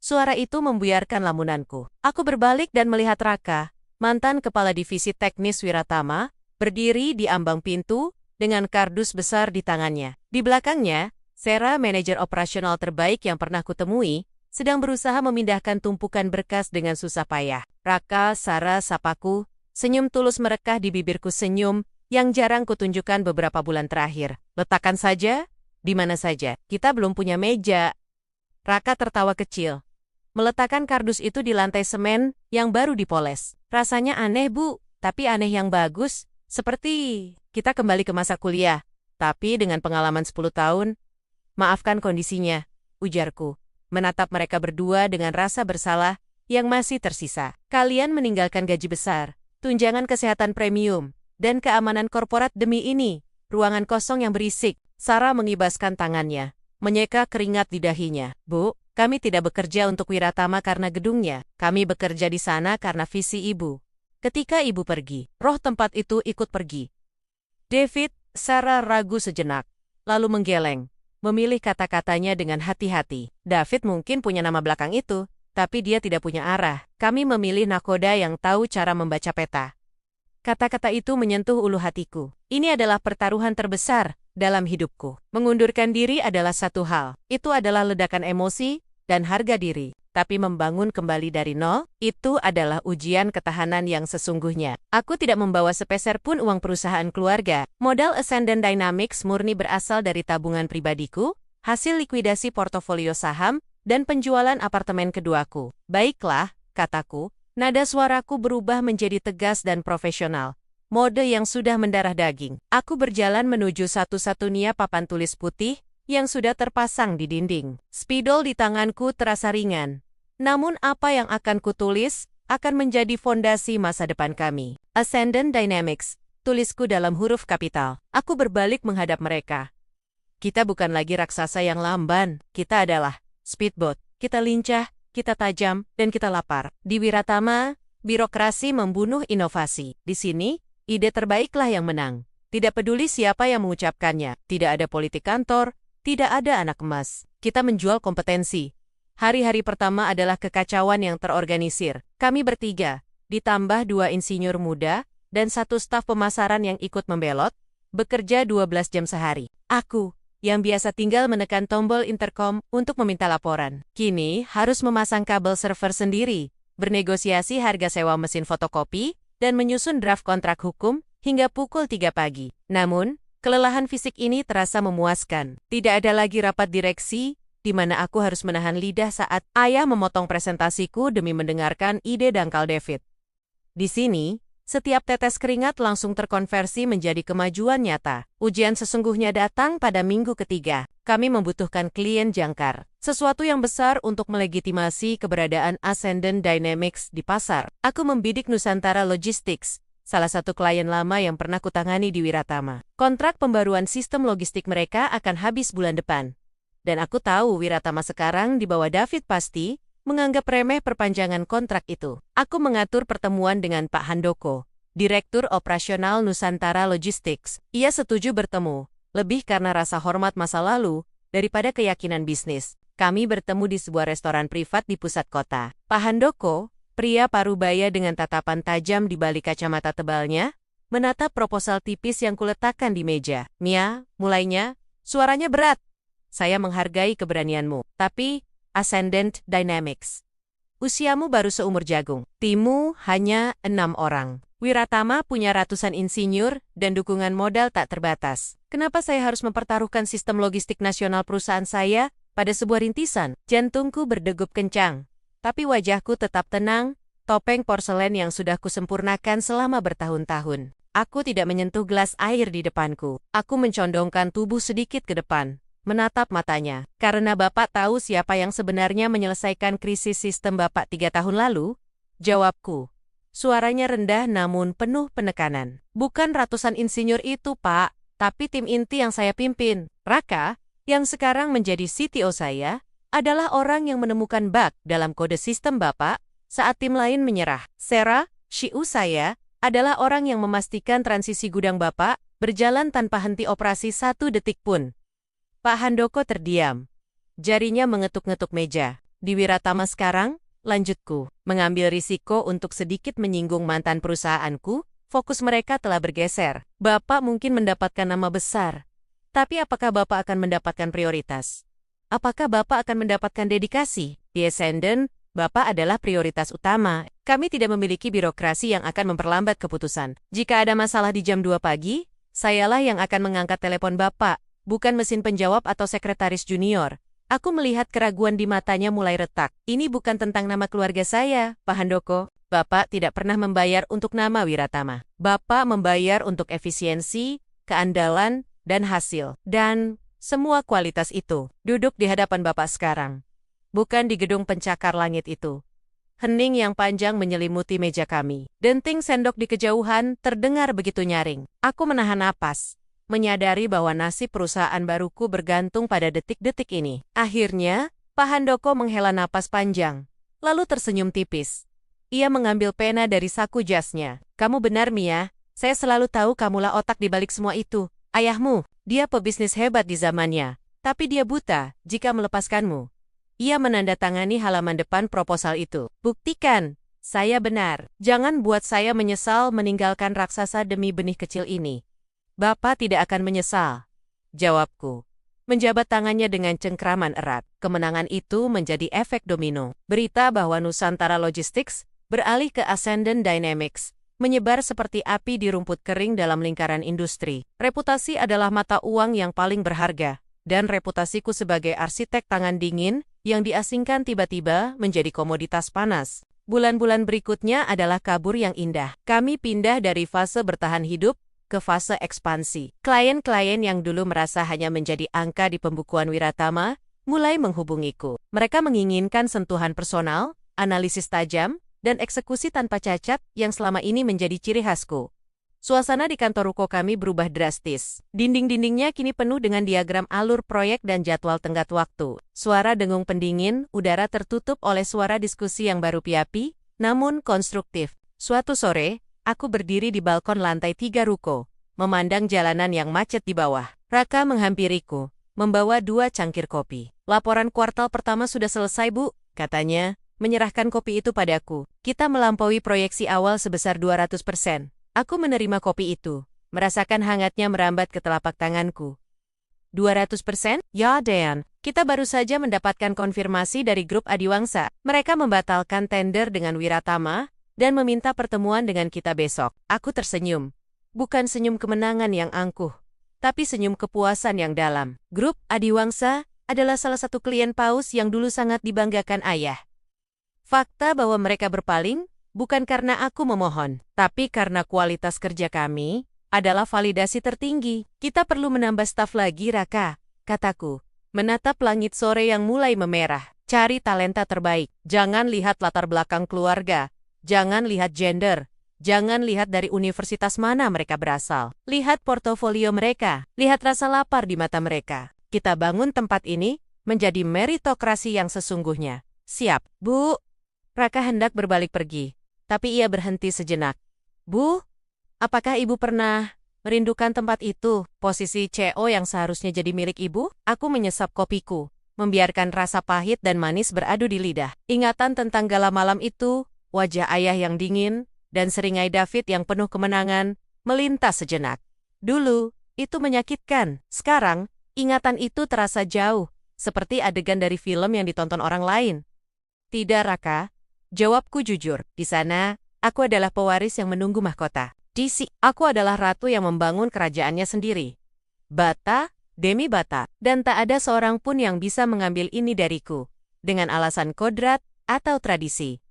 Speaker 1: Suara itu membuyarkan lamunanku. Aku berbalik dan melihat Raka, mantan kepala divisi teknis Wiratama, berdiri di ambang pintu dengan kardus besar di tangannya. Di belakangnya, Sarah, manajer operasional terbaik yang pernah kutemui, sedang berusaha memindahkan tumpukan berkas dengan susah payah. Raka, Sarah, sapaku, senyum tulus merekah di bibirku, senyum yang jarang kutunjukkan beberapa bulan terakhir. Letakkan saja, di mana saja. Kita belum punya meja. Raka tertawa kecil, meletakkan kardus itu di lantai semen yang baru dipoles. Rasanya aneh, Bu, tapi aneh yang bagus. Seperti kita kembali ke masa kuliah, tapi dengan pengalaman 10 tahun. Maafkan kondisinya, ujarku, menatap mereka berdua dengan rasa bersalah yang masih tersisa. Kalian meninggalkan gaji besar, tunjangan kesehatan premium, dan keamanan korporat demi ini. Ruangan kosong yang berisik. Sarah mengibaskan tangannya, menyeka keringat di dahinya. Bu, kami tidak bekerja untuk Wiratama karena gedungnya. Kami bekerja di sana karena visi ibu. Ketika ibu pergi, roh tempat itu ikut pergi. David, Sarah ragu sejenak, lalu menggeleng. Memilih kata-katanya dengan hati-hati. David mungkin punya nama belakang itu, tapi dia tidak punya arah. Kami memilih nakoda yang tahu cara membaca peta. Kata-kata itu menyentuh ulu hatiku. Ini adalah pertaruhan terbesar dalam hidupku. Mengundurkan diri adalah satu hal. Itu adalah ledakan emosi dan harga diri. Tapi membangun kembali dari nol, itu adalah ujian ketahanan yang sesungguhnya. Aku tidak membawa sepeser pun uang perusahaan keluarga. Modal Ascendant Dynamics murni berasal dari tabungan pribadiku, hasil likuidasi portofolio saham, dan penjualan apartemen keduaku. Baiklah, kataku, nada suaraku berubah menjadi tegas dan profesional. Mode yang sudah mendarah daging. Aku berjalan menuju satu-satunya papan tulis putih yang sudah terpasang di dinding. Spidol di tanganku terasa ringan. Namun apa yang akan kutulis akan menjadi fondasi masa depan kami. Ascendant Dynamics, tulisku dalam huruf kapital. Aku berbalik menghadap mereka. Kita bukan lagi raksasa yang lamban, kita adalah speedboat. Kita lincah, kita tajam, dan kita lapar. Di Wiratama, birokrasi membunuh inovasi. Di sini, ide terbaiklah yang menang. Tidak peduli siapa yang mengucapkannya, tidak ada politik kantor, tidak ada anak emas. Kita menjual kompetensi. Hari-hari pertama adalah kekacauan yang terorganisir. Kami bertiga, ditambah 2 insinyur muda, dan 1 staf pemasaran yang ikut membelot, bekerja 12 jam sehari. Aku, yang biasa tinggal menekan tombol intercom untuk meminta laporan, kini harus memasang kabel server sendiri, bernegosiasi harga sewa mesin fotokopi, dan menyusun draft kontrak hukum hingga pukul 3 pagi. Namun, kelelahan fisik ini terasa memuaskan. Tidak ada lagi rapat direksi, di mana aku harus menahan lidah saat ayah memotong presentasiku demi mendengarkan ide dangkal David. Di sini, setiap tetes keringat langsung terkonversi menjadi kemajuan nyata. Ujian sesungguhnya datang pada minggu ketiga. Kami membutuhkan klien jangkar. Sesuatu yang besar untuk melegitimasi keberadaan Ascendant Dynamics di pasar. Aku membidik Nusantara Logistics, salah satu klien lama yang pernah kutangani di Wiratama. Kontrak pembaruan sistem logistik mereka akan habis bulan depan. Dan aku tahu Wiratama sekarang di bawah David pasti menganggap remeh perpanjangan kontrak itu. Aku mengatur pertemuan dengan Pak Handoko, Direktur Operasional Nusantara Logistics. Ia setuju bertemu, lebih karena rasa hormat masa lalu, daripada keyakinan bisnis. Kami bertemu di sebuah restoran privat di pusat kota. Pak Handoko, pria parubaya dengan tatapan tajam di balik kacamata tebalnya, menatap proposal tipis yang kuletakkan di meja. Mia, mulainya, suaranya berat. Saya menghargai keberanianmu, tapi Ascendant Dynamics. Usiamu baru seumur jagung. Timmu hanya 6 orang. Wiratama punya ratusan insinyur dan dukungan modal tak terbatas. Kenapa saya harus mempertaruhkan sistem logistik nasional perusahaan saya pada sebuah rintisan? Jantungku berdegup kencang, tapi wajahku tetap tenang, topeng porselen yang sudah kusempurnakan selama bertahun-tahun. Aku tidak menyentuh gelas air di depanku. Aku mencondongkan tubuh sedikit ke depan, menatap matanya. Karena Bapak tahu siapa yang sebenarnya menyelesaikan krisis sistem Bapak 3 tahun lalu? Jawabku. Suaranya rendah namun penuh penekanan. Bukan ratusan insinyur itu, Pak, tapi tim inti yang saya pimpin. Raka, yang sekarang menjadi CTO saya, adalah orang yang menemukan bug dalam kode sistem Bapak saat tim lain menyerah. Sarah, CEO saya, adalah orang yang memastikan transisi gudang Bapak berjalan tanpa henti operasi 1 detik pun. Pak Handoko terdiam. Jarinya mengetuk-ngetuk meja. Di Wiratama sekarang, lanjutku, mengambil risiko untuk sedikit menyinggung mantan perusahaanku, fokus mereka telah bergeser. Bapak mungkin mendapatkan nama besar. Tapi apakah Bapak akan mendapatkan prioritas? Apakah Bapak akan mendapatkan dedikasi? Di Ascendant, Bapak adalah prioritas utama. Kami tidak memiliki birokrasi yang akan memperlambat keputusan. Jika ada masalah di jam 2 pagi, sayalah yang akan mengangkat telepon Bapak. Bukan mesin penjawab atau sekretaris junior. Aku melihat keraguan di matanya mulai retak. Ini bukan tentang nama keluarga saya, Pak Handoko. Bapak tidak pernah membayar untuk nama Wiratama. Bapak membayar untuk efisiensi, keandalan, dan hasil. Dan semua kualitas itu duduk di hadapan Bapak sekarang. Bukan di gedung pencakar langit itu. Hening yang panjang menyelimuti meja kami. Denting sendok di kejauhan terdengar begitu nyaring. Aku menahan napas, menyadari bahwa nasib perusahaan baruku bergantung pada detik-detik ini. Akhirnya, Pak Handoko menghela napas panjang, lalu tersenyum tipis. Ia mengambil pena dari saku jasnya. Kamu benar, Mia. Saya selalu tahu kamulah otak di balik semua itu. Ayahmu, dia pebisnis hebat di zamannya, tapi dia buta jika melepaskanmu. Ia menandatangani halaman depan proposal itu. Buktikan, saya benar. Jangan buat saya menyesal meninggalkan raksasa demi benih kecil ini. Bapak tidak akan menyesal, jawabku. Menjabat tangannya dengan cengkraman erat. Kemenangan itu menjadi efek domino. Berita bahwa Nusantara Logistics beralih ke Ascendant Dynamics menyebar seperti api di rumput kering dalam lingkaran industri. Reputasi adalah mata uang yang paling berharga, dan reputasiku sebagai arsitek tangan dingin yang diasingkan tiba-tiba menjadi komoditas panas. Bulan-bulan berikutnya adalah kabur yang indah. Kami pindah dari fase bertahan hidup ke fase ekspansi. Klien-klien yang dulu merasa hanya menjadi angka di pembukuan Wiratama mulai menghubungiku. Mereka menginginkan sentuhan personal, analisis tajam, dan eksekusi tanpa cacat yang selama ini menjadi ciri khasku. Suasana di kantor ruko kami berubah drastis. Dinding-dindingnya kini penuh dengan diagram alur proyek dan jadwal tenggat waktu. Suara dengung pendingin, udara tertutup oleh suara diskusi yang baru piapi, namun konstruktif. Suatu sore, aku berdiri di balkon lantai 3 ruko, memandang jalanan yang macet di bawah. Raka menghampiriku, membawa 2 cangkir kopi. Laporan kuartal pertama sudah selesai, Bu, katanya, menyerahkan kopi itu padaku. Kita melampaui proyeksi awal sebesar 200%. Aku menerima kopi itu, merasakan hangatnya merambat ke telapak tanganku. 200%? Ya, Dan. Kita baru saja mendapatkan konfirmasi dari grup Adiwangsa. Mereka membatalkan tender dengan Wiratama dan meminta pertemuan dengan kita besok. Aku tersenyum. Bukan senyum kemenangan yang angkuh, tapi senyum kepuasan yang dalam. Grup Adiwangsa adalah salah satu klien Paus yang dulu sangat dibanggakan ayah. Fakta bahwa mereka berpaling bukan karena aku memohon, tapi karena kualitas kerja kami adalah validasi tertinggi. Kita perlu menambah staf lagi, Raka, kataku. Menatap langit sore yang mulai memerah. Cari talenta terbaik. Jangan lihat latar belakang keluarga. Jangan lihat gender. Jangan lihat dari universitas mana mereka berasal. Lihat portofolio mereka. Lihat rasa lapar di mata mereka. Kita bangun tempat ini menjadi meritokrasi yang sesungguhnya. Siap, Bu. Raka hendak berbalik pergi. Tapi ia berhenti sejenak. Bu, apakah Ibu pernah merindukan tempat itu, posisi CO yang seharusnya jadi milik Ibu? Aku menyesap kopiku, membiarkan rasa pahit dan manis beradu di lidah. Ingatan tentang gala malam itu, wajah ayah yang dingin, dan seringai David yang penuh kemenangan, melintas sejenak. Dulu, itu menyakitkan. Sekarang, ingatan itu terasa jauh, seperti adegan dari film yang ditonton orang lain. Tidak, Raka. Jawabku jujur, di sana, aku adalah pewaris yang menunggu mahkota. Di sini, aku adalah ratu yang membangun kerajaannya sendiri. Bata, demi bata, dan tak ada seorang pun yang bisa mengambil ini dariku, dengan alasan kodrat atau tradisi.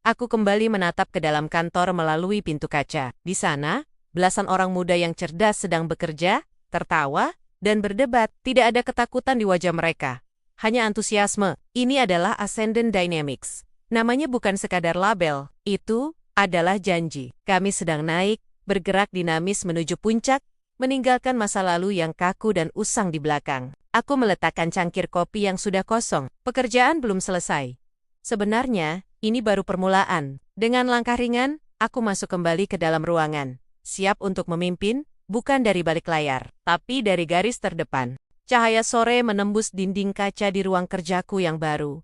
Speaker 1: Aku kembali menatap ke dalam kantor melalui pintu kaca. Di sana, belasan orang muda yang cerdas sedang bekerja, tertawa, dan berdebat. Tidak ada ketakutan di wajah mereka. Hanya antusiasme. Ini adalah Ascendant Dynamics. Namanya bukan sekadar label, itu adalah janji. Kami sedang naik, bergerak dinamis menuju puncak, meninggalkan masa lalu yang kaku dan usang di belakang. Aku meletakkan cangkir kopi yang sudah kosong. Pekerjaan belum selesai. Sebenarnya, ini baru permulaan. Dengan langkah ringan, aku masuk kembali ke dalam ruangan. Siap untuk memimpin, bukan dari balik layar, tapi dari garis terdepan. Cahaya sore menembus dinding kaca di ruang kerjaku yang baru.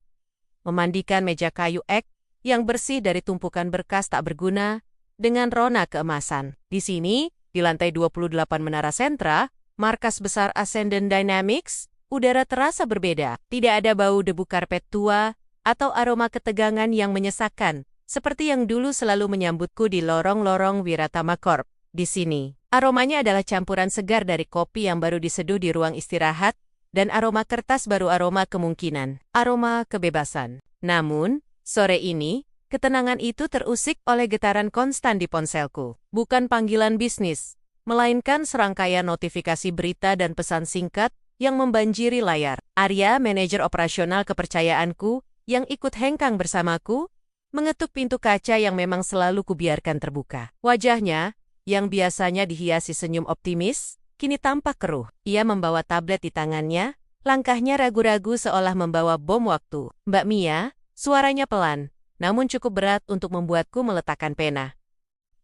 Speaker 1: Memandikan meja kayu ek yang bersih dari tumpukan berkas tak berguna dengan rona keemasan. Di sini, di lantai 28 Menara Sentra, markas besar Ascendant Dynamics, udara terasa berbeda. Tidak ada bau debu karpet tua atau aroma ketegangan yang menyesakkan, seperti yang dulu selalu menyambutku di lorong-lorong Wiratama Corp. Di sini, aromanya adalah campuran segar dari kopi yang baru diseduh di ruang istirahat, dan aroma kertas baru aroma kemungkinan, aroma kebebasan. Namun, sore ini, ketenangan itu terusik oleh getaran konstan di ponselku. Bukan panggilan bisnis, melainkan serangkaian notifikasi berita dan pesan singkat yang membanjiri layar. Arya, manajer operasional kepercayaanku, yang ikut hengkang bersamaku, mengetuk pintu kaca yang memang selalu kubiarkan terbuka. Wajahnya, yang biasanya dihiasi senyum optimis, kini tampak keruh. Ia membawa tablet di tangannya, langkahnya ragu-ragu seolah membawa bom waktu. Mbak Mia, suaranya pelan, namun cukup berat untuk membuatku meletakkan pena.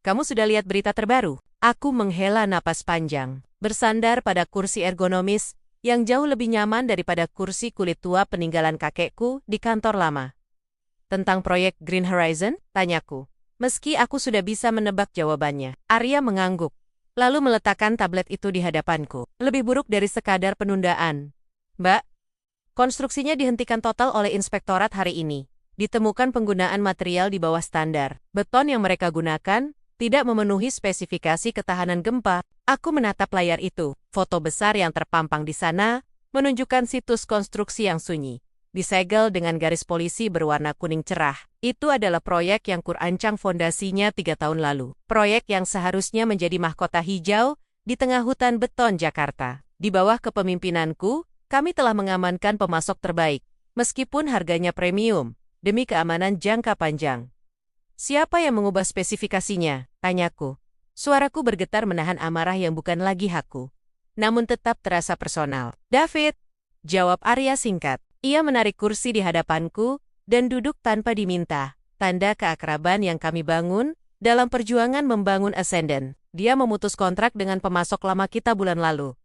Speaker 1: Kamu sudah lihat berita terbaru? Aku menghela napas panjang, bersandar pada kursi ergonomis yang jauh lebih nyaman daripada kursi kulit tua peninggalan kakekku di kantor lama. Tentang proyek Green Horizon? Tanyaku. Meski aku sudah bisa menebak jawabannya. Arya mengangguk, lalu meletakkan tablet itu di hadapanku. Lebih buruk dari sekadar penundaan. Mbak, konstruksinya dihentikan total oleh inspektorat hari ini. Ditemukan penggunaan material di bawah standar. Beton yang mereka gunakan tidak memenuhi spesifikasi ketahanan gempa. Aku menatap layar itu. Foto besar yang terpampang di sana menunjukkan situs konstruksi yang sunyi, disegel dengan garis polisi berwarna kuning cerah. Itu adalah proyek yang kurancang fondasinya 3 tahun lalu. Proyek yang seharusnya menjadi mahkota hijau di tengah hutan beton Jakarta. Di bawah kepemimpinanku, kami telah mengamankan pemasok terbaik, meskipun harganya premium, demi keamanan jangka panjang. Siapa yang mengubah spesifikasinya? Tanyaku. Suaraku bergetar menahan amarah yang bukan lagi hakku, namun tetap terasa personal. David, jawab Arya singkat. Ia menarik kursi di hadapanku dan duduk tanpa diminta, tanda keakraban yang kami bangun dalam perjuangan membangun Ascendant. Dia memutus kontrak dengan pemasok lama kita bulan lalu.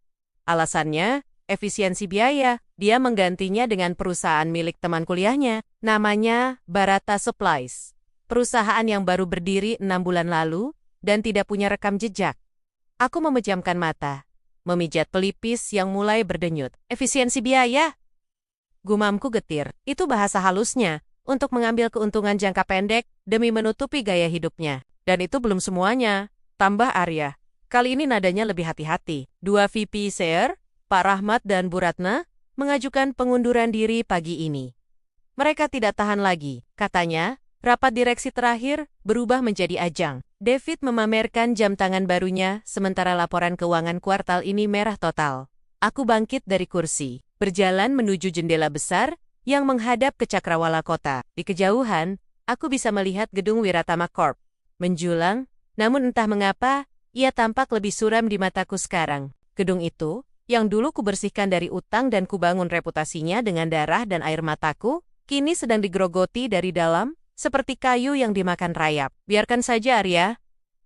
Speaker 1: Alasannya, efisiensi biaya. Dia menggantinya dengan perusahaan milik teman kuliahnya, namanya Barata Supplies. Perusahaan yang baru berdiri 6 bulan lalu dan tidak punya rekam jejak. Aku memejamkan mata, memijat pelipis yang mulai berdenyut. Efisiensi biaya? Gumamku getir. Itu bahasa halusnya untuk mengambil keuntungan jangka pendek demi menutupi gaya hidupnya. Dan itu belum semuanya, tambah Arya. Kali ini nadanya lebih hati-hati. 2 VP Share, Pak Rahmat dan Bu Ratna, mengajukan pengunduran diri pagi ini. Mereka tidak tahan lagi, katanya. Rapat direksi terakhir berubah menjadi ajang. David memamerkan jam tangan barunya, sementara laporan keuangan kuartal ini merah total. Aku bangkit dari kursi, berjalan menuju jendela besar yang menghadap ke cakrawala kota. Di kejauhan, aku bisa melihat gedung Wiratama Corp menjulang, namun entah mengapa, ia tampak lebih suram di mataku sekarang. Gedung itu, yang dulu kubersihkan dari utang dan kubangun reputasinya dengan darah dan air mataku, kini sedang digerogoti dari dalam, seperti kayu yang dimakan rayap. Biarkan saja Arya,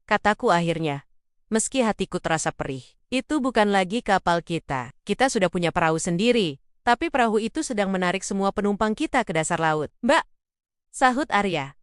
Speaker 1: kataku akhirnya. Meski hatiku terasa perih. Itu bukan lagi kapal kita. Kita sudah punya perahu sendiri. Tapi perahu itu sedang menarik semua penumpang kita ke dasar laut. Mbak, sahut Arya.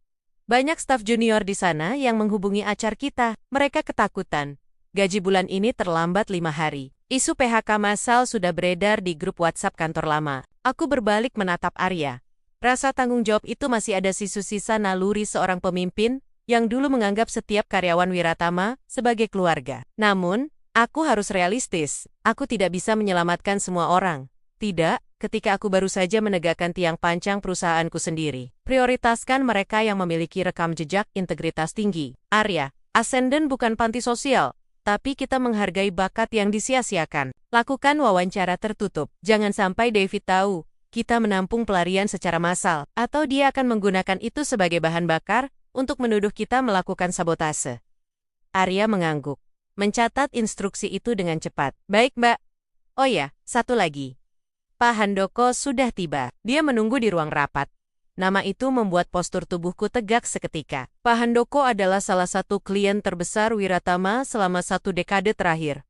Speaker 1: Banyak staf junior di sana yang menghubungi HR kita. Mereka ketakutan. Gaji bulan ini terlambat 5 hari. Isu PHK massal sudah beredar di grup WhatsApp kantor lama. Aku berbalik menatap Arya. Rasa tanggung jawab itu masih ada sisa-sisa naluri seorang pemimpin yang dulu menganggap setiap karyawan Wiratama sebagai keluarga. Namun, aku harus realistis. Aku tidak bisa menyelamatkan semua orang. Tidak, ketika aku baru saja menegakkan tiang pancang perusahaanku sendiri. Prioritaskan mereka yang memiliki rekam jejak integritas tinggi. Arya, Ascendant bukan panti sosial, tapi kita menghargai bakat yang disia-siakan. Lakukan wawancara tertutup. Jangan sampai David tahu kita menampung pelarian secara massal, atau dia akan menggunakan itu sebagai bahan bakar untuk menuduh kita melakukan sabotase. Arya mengangguk, mencatat instruksi itu dengan cepat. Baik, Mbak. Oh ya, satu lagi. Pak Handoko sudah tiba. Dia menunggu di ruang rapat. Nama itu membuat postur tubuhku tegak seketika. Pak Handoko adalah salah satu klien terbesar Wiratama selama 1 dekade terakhir.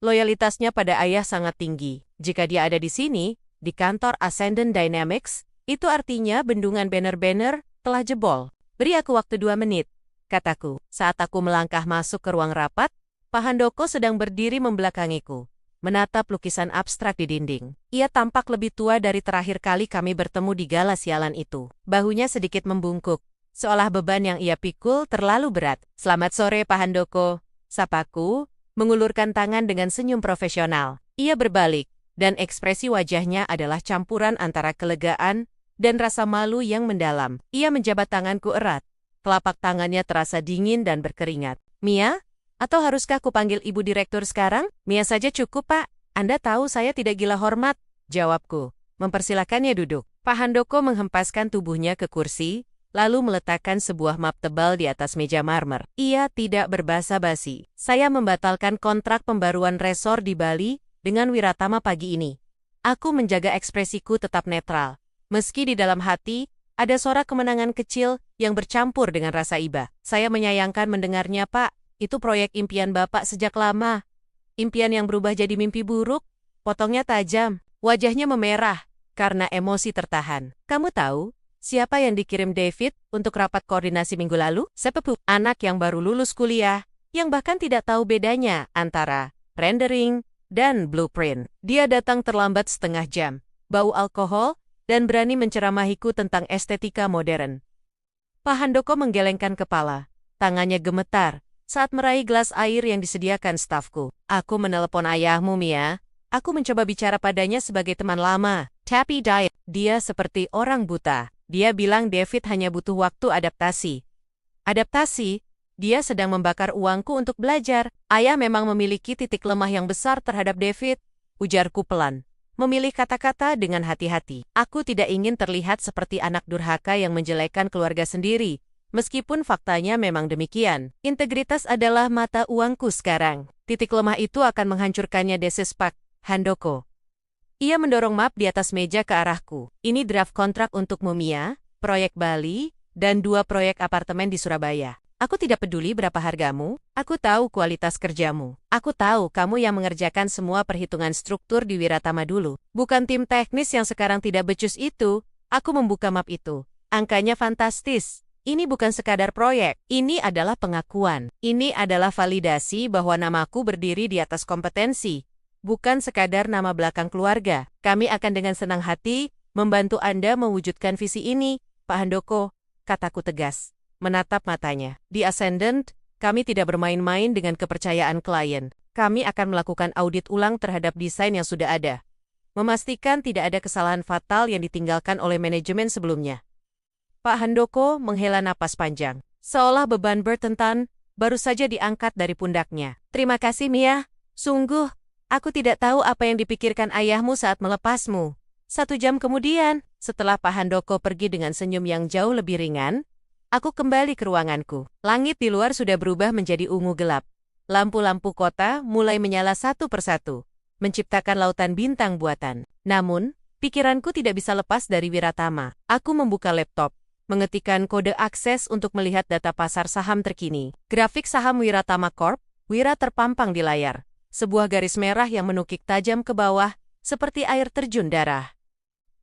Speaker 1: Loyalitasnya pada ayah sangat tinggi. Jika dia ada di sini, di kantor Ascendant Dynamics, itu artinya bendungan banner-banner telah jebol. Beri aku waktu 2 menit, kataku. Saat aku melangkah masuk ke ruang rapat, Pak Handoko sedang berdiri membelakangiku, menatap lukisan abstrak di dinding. Ia tampak lebih tua dari terakhir kali kami bertemu di gala sialan itu. Bahunya sedikit membungkuk, seolah beban yang ia pikul terlalu berat. Selamat sore Pak Handoko, sapaku, mengulurkan tangan dengan senyum profesional. Ia berbalik, dan ekspresi wajahnya adalah campuran antara kelegaan dan rasa malu yang mendalam. Ia menjabat tanganku erat. Telapak tangannya terasa dingin dan berkeringat. Mia? Atau haruskah kupanggil Ibu Direktur sekarang? Mia saja cukup, Pak. Anda tahu saya tidak gila hormat, jawabku. Mempersilakannya duduk. Pak Handoko menghempaskan tubuhnya ke kursi, lalu meletakkan sebuah map tebal di atas meja marmer. Ia tidak berbasa-basi. Saya membatalkan kontrak pembaruan resor di Bali dengan Wiratama pagi ini. Aku menjaga ekspresiku tetap netral. Meski di dalam hati, ada suara kemenangan kecil yang bercampur dengan rasa iba. Saya menyayangkan mendengarnya, Pak. Itu proyek impian Bapak sejak lama. Impian yang berubah jadi mimpi buruk. Potongnya tajam. Wajahnya memerah karena emosi tertahan. Kamu tahu siapa yang dikirim David untuk rapat koordinasi minggu lalu? Sepupu, anak yang baru lulus kuliah, yang bahkan tidak tahu bedanya antara rendering dan blueprint. Dia datang terlambat setengah jam, bau alkohol, dan berani menceramahiku tentang estetika modern. Pak Handoko menggelengkan kepala. Tangannya gemetar saat meraih gelas air yang disediakan stafku. Aku menelepon ayahmu, Mia. Aku mencoba bicara padanya sebagai teman lama. Tapi dia seperti orang buta. Dia bilang David hanya butuh waktu adaptasi. Adaptasi? Dia sedang membakar uangku untuk belajar. Ayah memang memiliki titik lemah yang besar terhadap David, ujarku pelan. Memilih kata-kata dengan hati-hati. Aku tidak ingin terlihat seperti anak durhaka yang menjelekkan keluarga sendiri, Meskipun faktanya memang demikian, integritas adalah mata uangku sekarang. Titik lemah itu akan menghancurkannya, desis Pak Handoko. Ia mendorong map di atas meja ke arahku. Ini draft kontrak untukmu, Mia, proyek Bali, dan 2 proyek apartemen di Surabaya. Aku tidak peduli berapa hargamu, aku tahu kualitas kerjamu. Aku tahu kamu yang mengerjakan semua perhitungan struktur di Wiratama dulu. Bukan tim teknis yang sekarang tidak becus itu. Aku membuka map itu. Angkanya fantastis. Ini bukan sekadar proyek, ini adalah pengakuan. Ini adalah validasi bahwa namaku berdiri di atas kompetensi. Bukan sekadar nama belakang keluarga. Kami akan dengan senang hati membantu Anda mewujudkan visi ini, Pak Handoko, kataku tegas. Menatap matanya. Di Ascendant, kami tidak bermain-main dengan kepercayaan klien. Kami akan melakukan audit ulang terhadap desain yang sudah ada. Memastikan tidak ada kesalahan fatal yang ditinggalkan oleh manajemen sebelumnya. Pak Handoko menghela napas panjang. Seolah beban bertentan baru saja diangkat dari pundaknya. Terima kasih, Mia. Sungguh, aku tidak tahu apa yang dipikirkan ayahmu saat melepasmu. 1 jam kemudian, setelah Pak Handoko pergi dengan senyum yang jauh lebih ringan, aku kembali ke ruanganku. Langit di luar sudah berubah menjadi ungu gelap. Lampu-lampu kota mulai menyala satu persatu, menciptakan lautan bintang buatan. Namun, pikiranku tidak bisa lepas dari Wiratama. Aku membuka laptop, mengetikkan kode akses untuk melihat data pasar saham terkini. Grafik saham Wiratama Corp, Wira terpampang di layar. Sebuah garis merah yang menukik tajam ke bawah, seperti air terjun darah.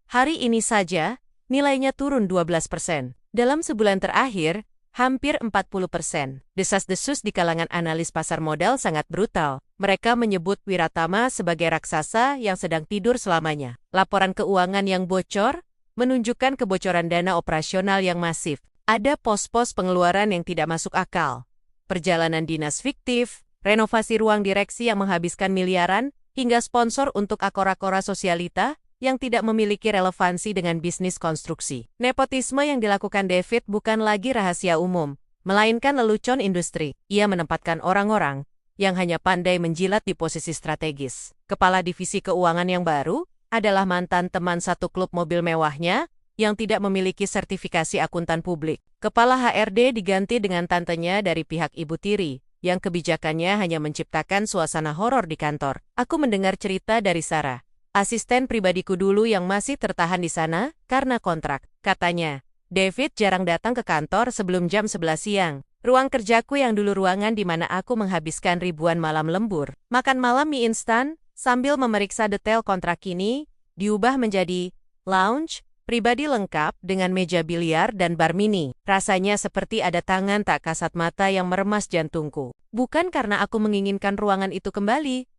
Speaker 1: Hari ini saja, nilainya turun 12%. Dalam sebulan terakhir, hampir 40%. Desas-desus di kalangan analis pasar modal sangat brutal. Mereka menyebut Wiratama sebagai raksasa yang sedang tidur selamanya. Laporan keuangan yang bocor menunjukkan kebocoran dana operasional yang masif. Ada pos-pos pengeluaran yang tidak masuk akal. Perjalanan dinas fiktif, renovasi ruang direksi yang menghabiskan miliaran, hingga sponsor untuk akora-akora sosialita yang tidak memiliki relevansi dengan bisnis konstruksi. Nepotisme yang dilakukan David bukan lagi rahasia umum, melainkan lelucon industri. Ia menempatkan orang-orang yang hanya pandai menjilat di posisi strategis. Kepala divisi keuangan yang baru adalah mantan teman satu klub mobil mewahnya yang tidak memiliki sertifikasi akuntan publik. Kepala HRD diganti dengan tantenya dari pihak ibu tiri, yang kebijakannya hanya menciptakan suasana horor di kantor. Aku mendengar cerita dari Sarah, asisten pribadiku dulu yang masih tertahan di sana karena kontrak. Katanya, David jarang datang ke kantor sebelum jam 11 siang. Ruang kerjaku yang dulu ruangan di mana aku menghabiskan ribuan malam lembur, makan malam mie instan, sambil memeriksa detail kontrak ini, diubah menjadi lounge pribadi lengkap dengan meja biliar dan bar mini. Rasanya seperti ada tangan tak kasat mata yang meremas jantungku. Bukan karena aku menginginkan ruangan itu kembali,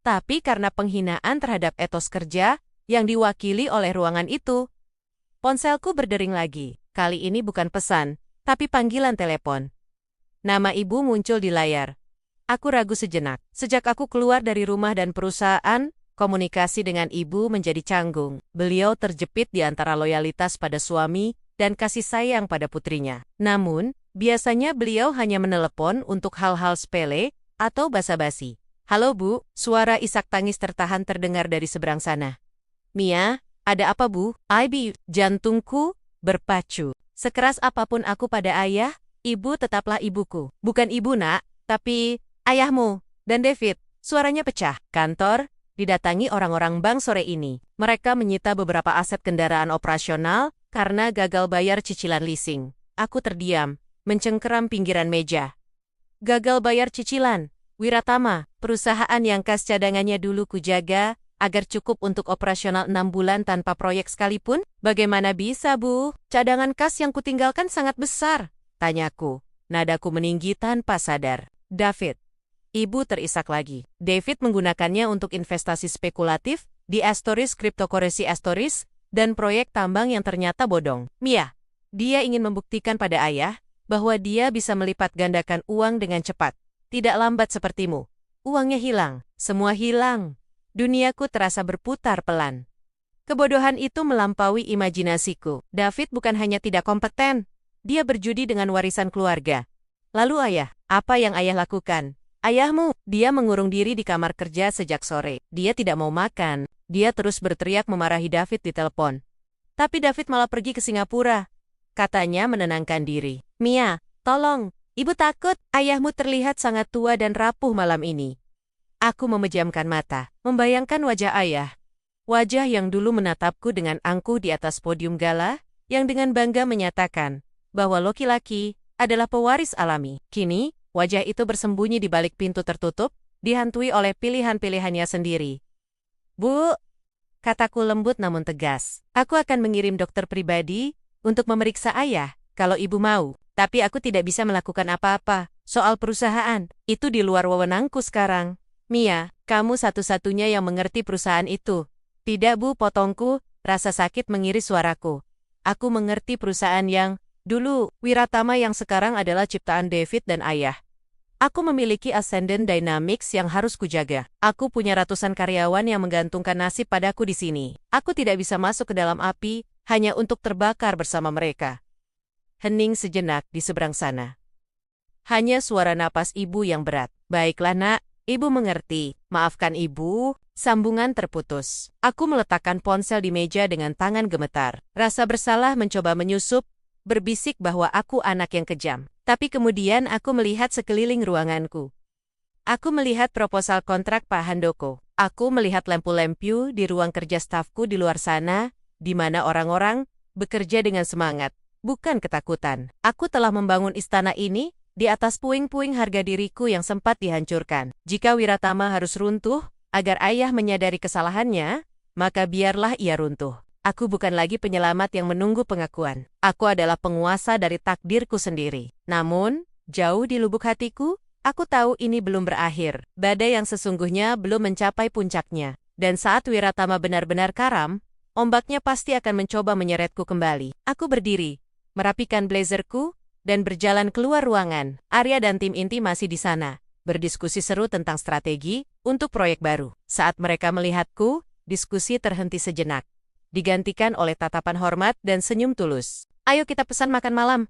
Speaker 1: tapi karena penghinaan terhadap etos kerja yang diwakili oleh ruangan itu. Ponselku berdering lagi. Kali ini bukan pesan, tapi panggilan telepon. Nama ibu muncul di layar. Aku ragu sejenak. Sejak aku keluar dari rumah dan perusahaan, komunikasi dengan ibu menjadi canggung. Beliau terjepit di antara loyalitas pada suami dan kasih sayang pada putrinya. Namun, biasanya beliau hanya menelepon untuk hal-hal sepele atau basa-basi. Halo Bu, suara isak tangis tertahan terdengar dari seberang sana. Mia, ada apa Bu? Jantungku berpacu. Sekeras apapun aku pada ayah, ibu tetaplah ibuku. Bukan ibu nak, tapi ayahmu. Dan David, suaranya pecah. Kantor didatangi orang-orang bank sore ini. Mereka menyita beberapa aset kendaraan operasional karena gagal bayar cicilan leasing. Aku terdiam, mencengkeram pinggiran meja. Gagal bayar cicilan. Wiratama, perusahaan yang kas cadangannya dulu kujaga agar cukup untuk operasional 6 bulan tanpa proyek sekalipun? Bagaimana bisa, Bu? Cadangan kas yang kutinggalkan sangat besar, tanyaku. Nadaku meninggi tanpa sadar. David. Ibu terisak lagi. David menggunakannya untuk investasi spekulatif di Astoris Cryptocurrency Astoris dan proyek tambang yang ternyata bodong. Mia, dia ingin membuktikan pada ayah bahwa dia bisa melipat gandakan uang dengan cepat. Tidak lambat sepertimu. Uangnya hilang. Semua hilang. Duniaku terasa berputar pelan. Kebodohan itu melampaui imajinasiku. David bukan hanya tidak kompeten, dia berjudi dengan warisan keluarga. Lalu ayah, apa yang ayah lakukan? Ayahmu, dia mengurung diri di kamar kerja sejak sore. Dia tidak mau makan. Dia terus berteriak memarahi David di telepon. Tapi David malah pergi ke Singapura. katanya menenangkan diri. Mia, tolong, ibu takut, ayahmu terlihat sangat tua dan rapuh malam ini. Aku memejamkan mata, membayangkan wajah ayah. Wajah yang dulu menatapku dengan angkuh di atas podium gala, yang dengan bangga menyatakan bahwa laki-laki adalah pewaris alami. Kini, wajah itu bersembunyi di balik pintu tertutup, dihantui oleh pilihan-pilihannya sendiri. Bu, kataku lembut namun tegas. Aku akan mengirim dokter pribadi untuk memeriksa ayah, kalau ibu mau. Tapi aku tidak bisa melakukan apa-apa. Soal perusahaan, itu di luar wewenangku sekarang. Mia, kamu satu-satunya yang mengerti perusahaan itu. Tidak bu, potongku, rasa sakit mengiris suaraku. Aku mengerti perusahaan yang dulu, Wiratama yang sekarang adalah ciptaan David dan ayah. Aku memiliki Ascendant Dynamics yang harus kujaga. Aku punya ratusan karyawan yang menggantungkan nasib padaku di sini. Aku tidak bisa masuk ke dalam api hanya untuk terbakar bersama mereka. Hening sejenak di seberang sana. Hanya suara napas ibu yang berat. Baiklah nak, ibu mengerti. Maafkan ibu, sambungan terputus. Aku meletakkan ponsel di meja dengan tangan gemetar. Rasa bersalah mencoba menyusup, berbisik bahwa aku anak yang kejam. Tapi kemudian aku melihat sekeliling ruanganku. Aku melihat proposal kontrak Pak Handoko. Aku melihat lampu-lampu di ruang kerja stafku di luar sana, di mana orang-orang bekerja dengan semangat, bukan ketakutan. Aku telah membangun istana ini di atas puing-puing harga diriku yang sempat dihancurkan. Jika Wiratama harus runtuh, agar ayah menyadari kesalahannya, maka biarlah ia runtuh. Aku bukan lagi penyelamat yang menunggu pengakuan. Aku adalah penguasa dari takdirku sendiri. Namun, jauh di lubuk hatiku, aku tahu ini belum berakhir. Badai yang sesungguhnya belum mencapai puncaknya. Dan saat Wiratama benar-benar karam, ombaknya pasti akan mencoba menyeretku kembali. Aku berdiri, merapikan blazerku, dan berjalan keluar ruangan. Arya dan tim inti masih di sana, berdiskusi seru tentang strategi untuk proyek baru. Saat mereka melihatku, diskusi terhenti sejenak, digantikan oleh tatapan hormat dan senyum tulus. Ayo kita pesan makan malam,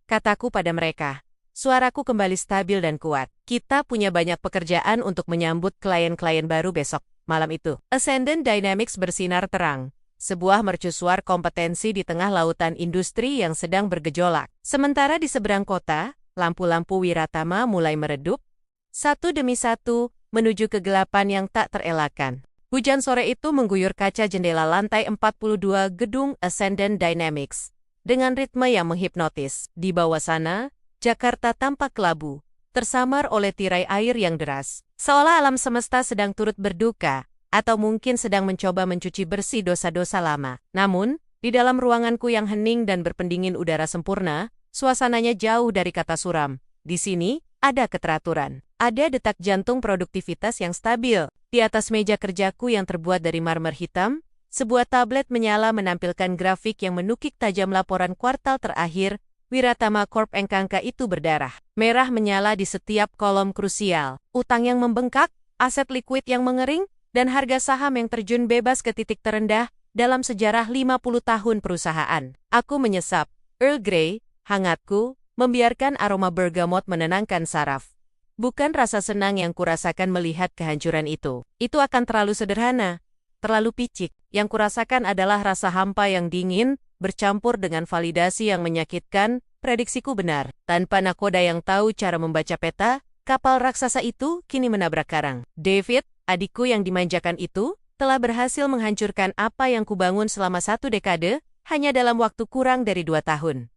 Speaker 1: kataku pada mereka. Suaraku kembali stabil dan kuat. Kita punya banyak pekerjaan untuk menyambut klien-klien baru besok malam itu. Ascendant Dynamics bersinar terang. Sebuah mercusuar kompetensi di tengah lautan industri yang sedang bergejolak. Sementara di seberang kota, lampu-lampu Wiratama mulai meredup, satu demi satu, menuju kegelapan yang tak terelakkan. Hujan sore itu mengguyur kaca jendela lantai 42 gedung Ascendant Dynamics dengan ritme yang menghipnotis. Di bawah sana, Jakarta tampak kelabu, tersamar oleh tirai air yang deras. Seolah alam semesta sedang turut berduka, atau mungkin sedang mencoba mencuci bersih dosa-dosa lama. Namun, di dalam ruanganku yang hening dan berpendingin udara sempurna, suasananya jauh dari kata suram. Di sini, ada keteraturan. Ada detak jantung produktivitas yang stabil. Di atas meja kerjaku yang terbuat dari marmer hitam, sebuah tablet menyala menampilkan grafik yang menukik tajam laporan kuartal terakhir. Wiratama Corp engkangka itu berdarah. Merah menyala di setiap kolom krusial. Utang yang membengkak, aset likuid yang mengering, dan harga saham yang terjun bebas ke titik terendah dalam sejarah 50 tahun perusahaan. Aku menyesap. Earl Grey, hangatku, membiarkan aroma bergamot menenangkan saraf. Bukan rasa senang yang kurasakan melihat kehancuran itu. Itu akan terlalu sederhana, terlalu picik. Yang kurasakan adalah rasa hampa yang dingin, bercampur dengan validasi yang menyakitkan. Prediksiku benar. Tanpa nakoda yang tahu cara membaca peta, kapal raksasa itu kini menabrak karang. David, adikku yang dimanjakan itu, telah berhasil menghancurkan apa yang kubangun selama 1 dekade, hanya dalam waktu kurang dari 2 tahun.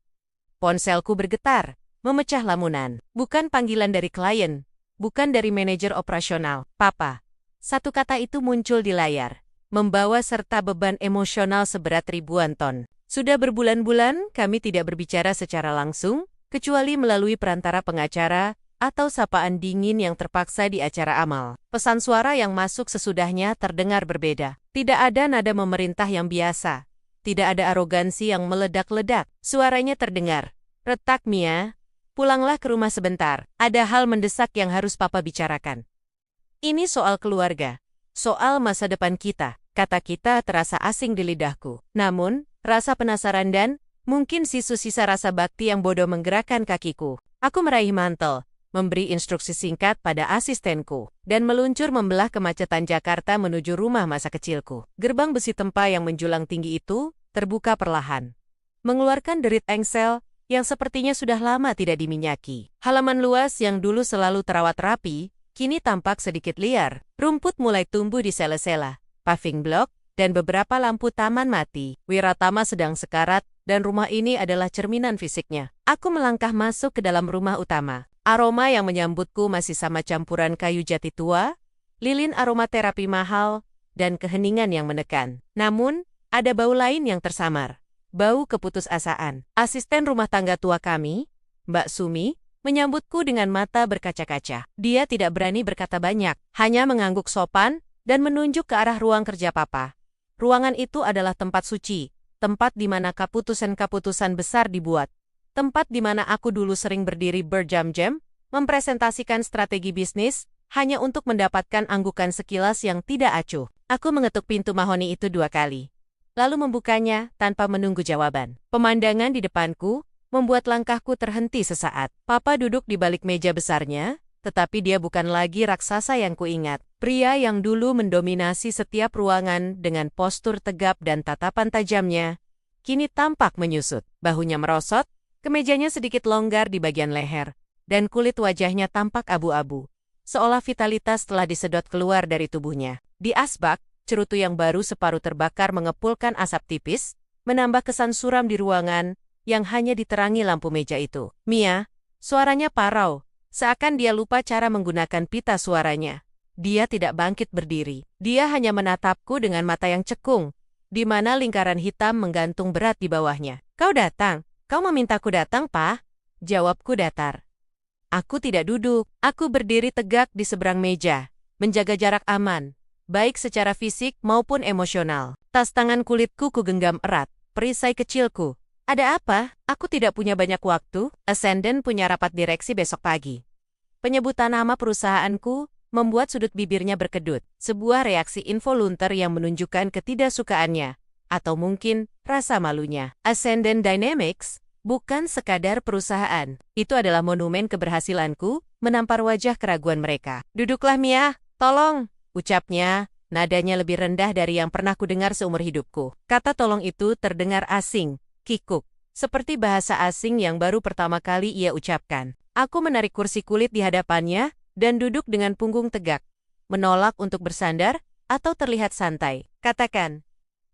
Speaker 1: Ponselku bergetar, memecah lamunan. Bukan panggilan dari klien, bukan dari manajer operasional. Papa. Satu kata itu muncul di layar, membawa serta beban emosional seberat ribuan ton. Sudah berbulan-bulan kami tidak berbicara secara langsung, kecuali melalui perantara pengacara atau sapaan dingin yang terpaksa di acara amal. Pesan suara yang masuk sesudahnya terdengar berbeda. Tidak ada nada memerintah yang biasa. Tidak ada arogansi yang meledak-ledak. Suaranya terdengar. Retak Mia, pulanglah ke rumah sebentar. Ada hal mendesak yang harus Papa bicarakan. Ini soal keluarga. Soal masa depan kita. Kata kita terasa asing di lidahku. Namun, rasa penasaran dan, mungkin sisa rasa bakti yang bodoh menggerakkan kakiku. Aku meraih mantel, memberi instruksi singkat pada asistenku, dan meluncur membelah kemacetan Jakarta menuju rumah masa kecilku. Gerbang besi tempa yang menjulang tinggi itu terbuka perlahan. mengeluarkan derit engsel yang sepertinya sudah lama tidak diminyaki. Halaman luas yang dulu selalu terawat rapi, kini tampak sedikit liar. Rumput mulai tumbuh di sela-sela, paving block, dan beberapa lampu taman mati. Wiratama sedang sekarat, dan rumah ini adalah cerminan fisiknya. Aku melangkah masuk ke dalam rumah utama. Aroma yang menyambutku masih sama campuran kayu jati tua, lilin aromaterapi mahal, dan keheningan yang menekan. Namun, ada bau lain yang tersamar. Bau keputusasaan. Asisten rumah tangga tua kami, Mbak Sumi, menyambutku dengan mata berkaca-kaca. Dia tidak berani berkata banyak, hanya mengangguk sopan dan menunjuk ke arah ruang kerja Papa. Ruangan itu adalah tempat suci, tempat di mana keputusan-keputusan besar dibuat, tempat di mana aku dulu sering berdiri berjam-jam, mempresentasikan strategi bisnis, hanya untuk mendapatkan anggukan sekilas yang tidak acuh. Aku mengetuk pintu mahoni itu 2 kali. Lalu membukanya tanpa menunggu jawaban. Pemandangan di depanku membuat langkahku terhenti sesaat. Papa duduk di balik meja besarnya, tetapi dia bukan lagi raksasa yang kuingat. Pria yang dulu mendominasi setiap ruangan dengan postur tegap dan tatapan tajamnya, kini tampak menyusut. Bahunya merosot, kemejanya sedikit longgar di bagian leher, dan kulit wajahnya tampak abu-abu, seolah vitalitas telah disedot keluar dari tubuhnya. Di asbak, cerutu yang baru separuh terbakar mengepulkan asap tipis, menambah kesan suram di ruangan yang hanya diterangi lampu meja itu. Mia, suaranya parau, seakan dia lupa cara menggunakan pita suaranya. Dia tidak bangkit berdiri. Dia hanya menatapku dengan mata yang cekung, di mana lingkaran hitam menggantung berat di bawahnya. Kau datang? Kau memintaku datang, Pak? Jawabku datar. Aku tidak duduk. Aku berdiri tegak di seberang meja, menjaga jarak aman, baik secara fisik maupun emosional. Tas tangan kulitku kugenggam erat, perisai kecilku. Ada apa? Aku tidak punya banyak waktu. Ascendant punya rapat direksi besok pagi. Penyebutan nama perusahaanku membuat sudut bibirnya berkedut. Sebuah reaksi involunter yang menunjukkan ketidaksukaannya, atau mungkin rasa malunya. Ascendant Dynamics bukan sekadar perusahaan. Itu adalah monumen keberhasilanku, menampar wajah keraguan mereka. Duduklah Mia, tolong. Ucapnya, nadanya lebih rendah dari yang pernah kudengar seumur hidupku. Kata tolong itu terdengar asing, kikuk, seperti bahasa asing yang baru pertama kali ia ucapkan. Aku menarik kursi kulit di hadapannya dan duduk dengan punggung tegak, menolak untuk bersandar atau terlihat santai. Katakan.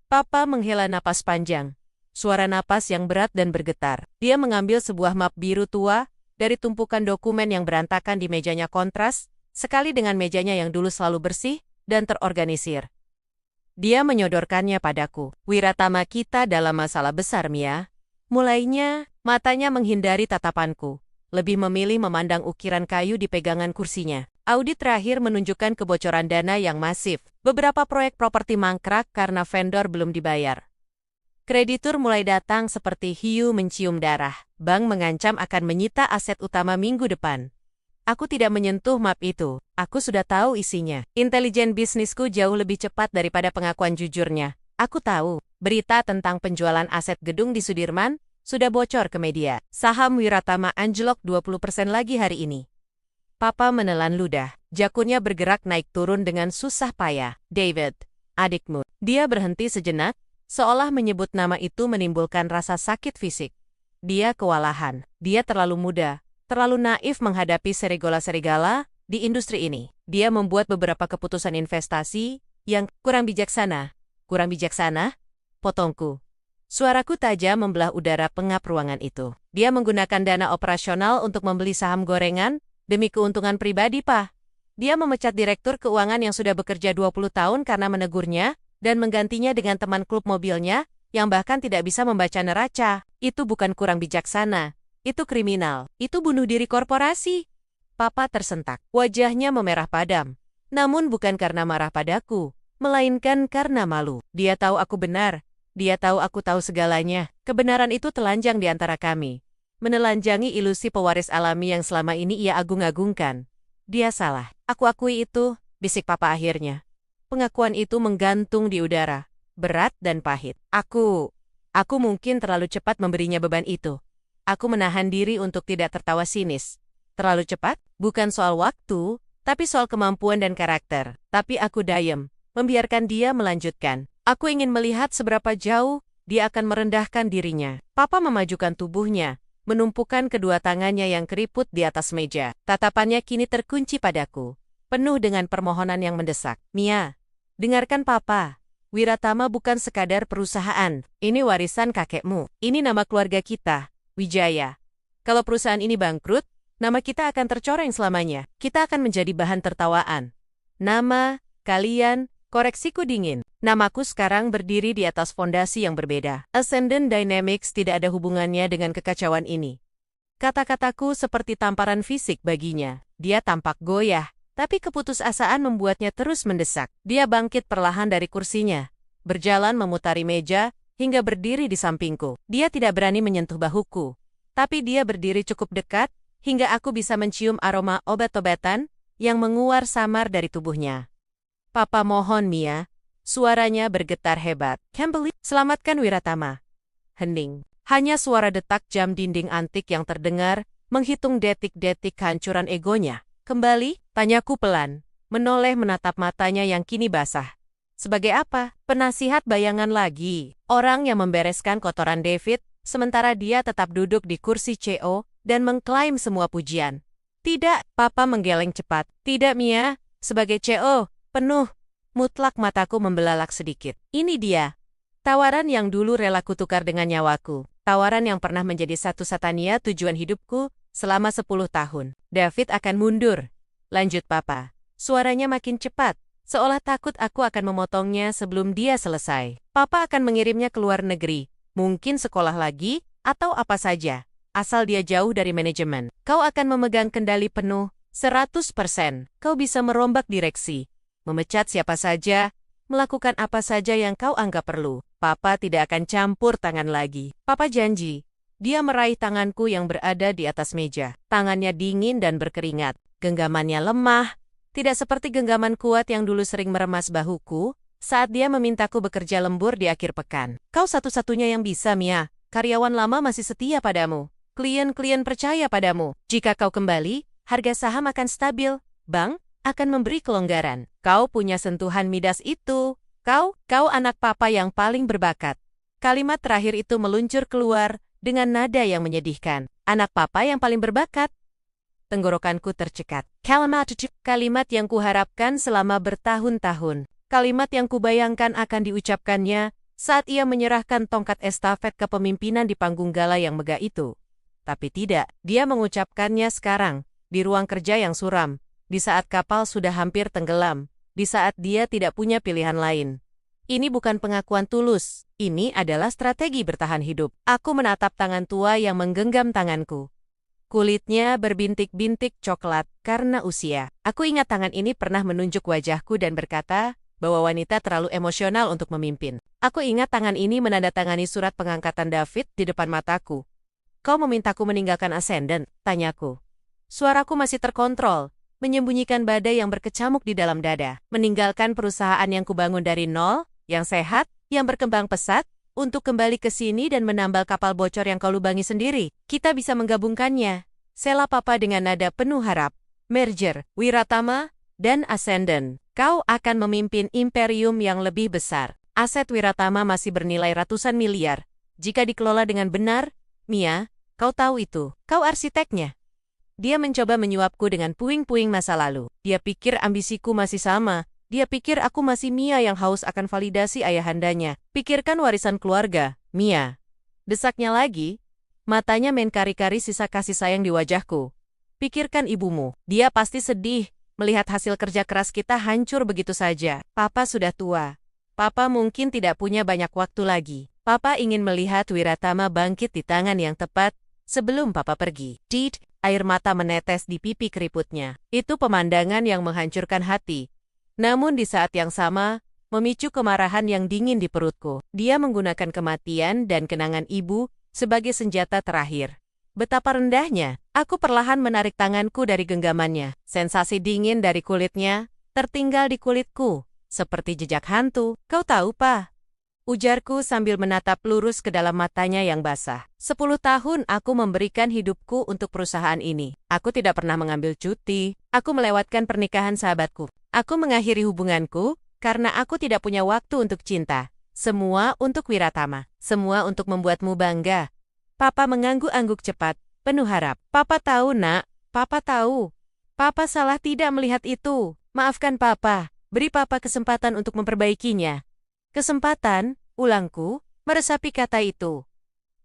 Speaker 1: Papa menghela napas panjang, suara napas yang berat dan bergetar. Dia mengambil sebuah map biru tua dari tumpukan dokumen yang berantakan di mejanya kontras, sekali dengan mejanya yang dulu selalu bersih dan terorganisir. Dia menyodorkannya padaku. Wiratama kita dalam masalah besar, Mia. Mulainya, matanya menghindari tatapanku, lebih memilih memandang ukiran kayu di pegangan kursinya. Audit terakhir menunjukkan kebocoran dana yang masif. Beberapa proyek properti mangkrak karena vendor belum dibayar. Kreditur mulai datang seperti hiu mencium darah. Bank mengancam akan menyita aset utama minggu depan. Aku tidak menyentuh map itu. Aku sudah tahu isinya. Intelijen bisnisku jauh lebih cepat daripada pengakuan jujurnya. Aku tahu, berita tentang penjualan aset gedung di Sudirman sudah bocor ke media. Saham Wiratama anjlok 20% lagi hari ini. Papa menelan ludah. Jakunnya bergerak naik turun dengan susah payah. David, adikmu. Dia berhenti sejenak, seolah menyebut nama itu menimbulkan rasa sakit fisik. Dia kewalahan. Dia terlalu muda, terlalu naif menghadapi serigala-serigala di industri ini. Dia membuat beberapa keputusan investasi yang kurang bijaksana. Kurang bijaksana? Potongku. Suaraku tajam membelah udara pengap ruangan itu. Dia menggunakan dana operasional untuk membeli saham gorengan demi keuntungan pribadi, Pak. Dia memecat direktur keuangan yang sudah bekerja 20 tahun karena menegurnya dan menggantinya dengan teman klub mobilnya yang bahkan tidak bisa membaca neraca. Itu bukan kurang bijaksana. Itu kriminal. Itu bunuh diri korporasi. Papa tersentak. Wajahnya memerah padam. Namun bukan karena marah padaku, melainkan karena malu. Dia tahu aku benar. Dia tahu aku tahu segalanya. Kebenaran itu telanjang di antara kami. Menelanjangi ilusi pewaris alami yang selama ini ia agung-agungkan. Dia salah. Aku akui itu, bisik Papa akhirnya. Pengakuan itu menggantung di udara. Berat dan pahit. Aku mungkin terlalu cepat memberinya beban itu. Aku menahan diri untuk tidak tertawa sinis. Terlalu cepat? Bukan soal waktu, tapi soal kemampuan dan karakter. Tapi aku dayem, membiarkan dia melanjutkan. Aku ingin melihat seberapa jauh dia akan merendahkan dirinya. Papa memajukan tubuhnya, menumpukan kedua tangannya yang keriput di atas meja. Tatapannya kini terkunci padaku, penuh dengan permohonan yang mendesak. Mia, dengarkan Papa. Wiratama bukan sekadar perusahaan. Ini warisan kakekmu. Ini nama keluarga kita, Wijaya. Kalau perusahaan ini bangkrut, nama kita akan tercoreng selamanya. Kita akan menjadi bahan tertawaan. Nama, kalian, koreksiku dingin. Namaku sekarang berdiri di atas fondasi yang berbeda. Ascendant Dynamics tidak ada hubungannya dengan kekacauan ini. Kata-kataku seperti tamparan fisik baginya. Dia tampak goyah, tapi keputusasaan membuatnya terus mendesak. Dia bangkit perlahan dari kursinya, berjalan memutari meja, hingga berdiri di sampingku. Dia tidak berani menyentuh bahuku, tapi dia berdiri cukup dekat, hingga aku bisa mencium aroma obat-obatan yang menguar samar dari tubuhnya. Papa mohon Mia, suaranya bergetar hebat. Kimberly, selamatkan Wiratama. Hening. Hanya suara detak jam dinding antik yang terdengar, menghitung detik-detik kehancuran egonya. Kembali, tanyaku pelan, menoleh menatap matanya yang kini basah. Sebagai apa? Penasihat bayangan lagi. Orang yang membereskan kotoran David, sementara dia tetap duduk di kursi CEO dan mengklaim semua pujian. Tidak, Papa menggeleng cepat. Tidak Mia, sebagai CEO, penuh. Mutlak mataku membelalak sedikit. Ini dia. Tawaran yang dulu rela kutukar dengan nyawaku. Tawaran yang pernah menjadi satu-satunya tujuan hidupku selama 10 tahun. David akan mundur. Lanjut Papa. Suaranya makin cepat, seolah takut aku akan memotongnya sebelum dia selesai. Papa akan mengirimnya ke luar negeri, mungkin sekolah lagi, atau apa saja. Asal dia jauh dari manajemen. Kau akan memegang kendali penuh, 100%. Kau bisa merombak direksi, memecat siapa saja, melakukan apa saja yang kau anggap perlu. Papa tidak akan campur tangan lagi. Papa janji. Dia meraih tanganku yang berada di atas meja. Tangannya dingin dan berkeringat. Genggamannya lemah, tidak seperti genggaman kuat yang dulu sering meremas bahuku saat dia memintaku bekerja lembur di akhir pekan. Kau satu-satunya yang bisa, Mia. Karyawan lama masih setia padamu. Klien-klien percaya padamu. Jika kau kembali, harga saham akan stabil. Bank akan memberi kelonggaran. Kau punya sentuhan Midas itu. Kau anak Papa yang paling berbakat. Kalimat terakhir itu meluncur keluar dengan nada yang menyedihkan. Anak Papa yang paling berbakat. Tenggorokanku tercekat. Kalimat yang kuharapkan selama bertahun-tahun. Kalimat yang kubayangkan akan diucapkannya saat ia menyerahkan tongkat estafet kepemimpinan di panggung gala yang megah itu. Tapi tidak, dia mengucapkannya sekarang, di ruang kerja yang suram. Di saat kapal sudah hampir tenggelam, di saat dia tidak punya pilihan lain. Ini bukan pengakuan tulus, ini adalah strategi bertahan hidup. Aku menatap tangan tua yang menggenggam tanganku. Kulitnya berbintik-bintik coklat karena usia. Aku ingat tangan ini pernah menunjuk wajahku dan berkata bahwa wanita terlalu emosional untuk memimpin. Aku ingat tangan ini menandatangani surat pengangkatan David di depan mataku. Kau memintaku meninggalkan Ascendant? Tanyaku. Suaraku masih terkontrol, menyembunyikan badai yang berkecamuk di dalam dada. Meninggalkan perusahaan yang kubangun dari nol, yang sehat, yang berkembang pesat, untuk kembali ke sini dan menambal kapal bocor yang kau lubangi sendiri. Kita bisa menggabungkannya. Sela Papa dengan nada penuh harap. Merger, Wiratama, dan Ascendant. Kau akan memimpin imperium yang lebih besar. Aset Wiratama masih bernilai ratusan miliar. Jika dikelola dengan benar, Mia, kau tahu itu. Kau arsiteknya. Dia mencoba menyuapku dengan puing-puing masa lalu. Dia pikir ambisiku masih sama. Dia pikir aku masih Mia yang haus akan validasi ayahandanya. Pikirkan warisan keluarga, Mia. Desaknya lagi, matanya main kari-kari sisa kasih sayang di wajahku. Pikirkan ibumu. Dia pasti sedih melihat hasil kerja keras kita hancur begitu saja. Papa sudah tua. Papa mungkin tidak punya banyak waktu lagi. Papa ingin melihat Wiratama bangkit di tangan yang tepat sebelum Papa pergi. Air mata menetes di pipi keriputnya. Itu pemandangan yang menghancurkan hati. Namun di saat yang sama, memicu kemarahan yang dingin di perutku. Dia menggunakan kematian dan kenangan ibu sebagai senjata terakhir. Betapa rendahnya. Aku perlahan menarik tanganku dari genggamannya. Sensasi dingin dari kulitnya tertinggal di kulitku, seperti jejak hantu. Kau tahu, Pa? Ujarku sambil menatap lurus ke dalam matanya yang basah. 10 tahun aku memberikan hidupku untuk perusahaan ini. Aku tidak pernah mengambil cuti. Aku melewatkan pernikahan sahabatku. Aku mengakhiri hubunganku karena aku tidak punya waktu untuk cinta. Semua untuk Wiratama. Semua untuk membuatmu bangga. Papa mengangguk-angguk cepat, penuh harap. Papa tahu, nak. Papa tahu. Papa salah tidak melihat itu. Maafkan Papa. Beri Papa kesempatan untuk memperbaikinya. Kesempatan, ulangku, meresapi kata itu.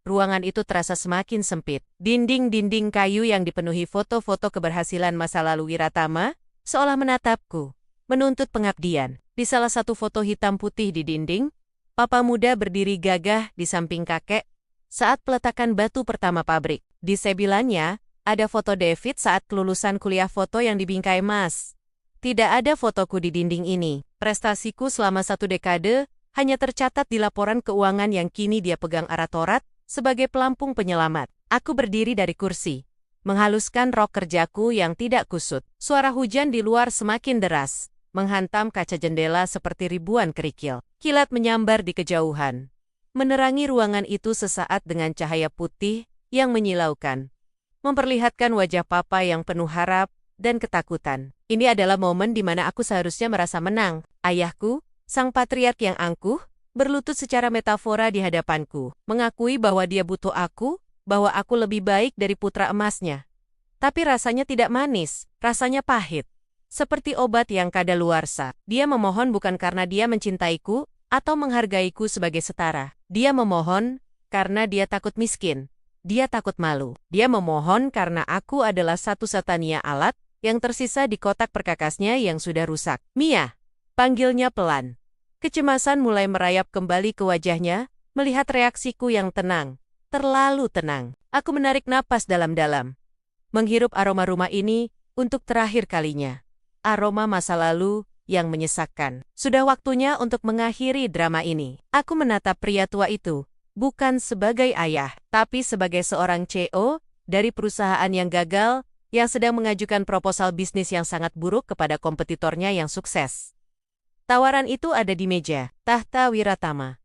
Speaker 1: Ruangan itu terasa semakin sempit. Dinding-dinding kayu yang dipenuhi foto-foto keberhasilan masa lalu Wiratama, seolah menatapku, menuntut pengabdian. Di salah satu foto hitam putih di dinding, Papa muda berdiri gagah di samping kakek saat peletakan batu pertama pabrik. Di sebilannya, ada foto David saat kelulusan kuliah foto yang dibingkai emas. Tidak ada fotoku di dinding ini. Prestasiku selama 1 dekade hanya tercatat di laporan keuangan yang kini dia pegang aratorat sebagai pelampung penyelamat. Aku berdiri dari kursi, menghaluskan rok kerjaku yang tidak kusut. Suara hujan di luar semakin deras, menghantam kaca jendela seperti ribuan kerikil. Kilat menyambar di kejauhan, menerangi ruangan itu sesaat dengan cahaya putih yang menyilaukan, memperlihatkan wajah Papa yang penuh harap dan ketakutan. Ini adalah momen di mana aku seharusnya merasa menang. Ayahku, sang patriark yang angkuh, berlutut secara metafora di hadapanku, mengakui bahwa dia butuh aku, bahwa aku lebih baik dari putra emasnya. Tapi rasanya tidak manis, rasanya pahit. Seperti obat yang kadaluarsa. Dia memohon bukan karena dia mencintaiku atau menghargaiku sebagai setara. Dia memohon karena dia takut miskin. Dia takut malu. Dia memohon karena aku adalah satu-satunya alat yang tersisa di kotak perkakasnya yang sudah rusak. Mia, panggilnya pelan. Kecemasan mulai merayap kembali ke wajahnya, melihat reaksiku yang tenang, terlalu tenang. Aku menarik napas dalam-dalam, menghirup aroma rumah ini untuk terakhir kalinya. Aroma masa lalu yang menyesakkan. Sudah waktunya untuk mengakhiri drama ini. Aku menatap pria tua itu, bukan sebagai ayah, tapi sebagai seorang CEO dari perusahaan yang gagal, yang sedang mengajukan proposal bisnis yang sangat buruk kepada kompetitornya yang sukses. Tawaran itu ada di meja, tahta Wiratama.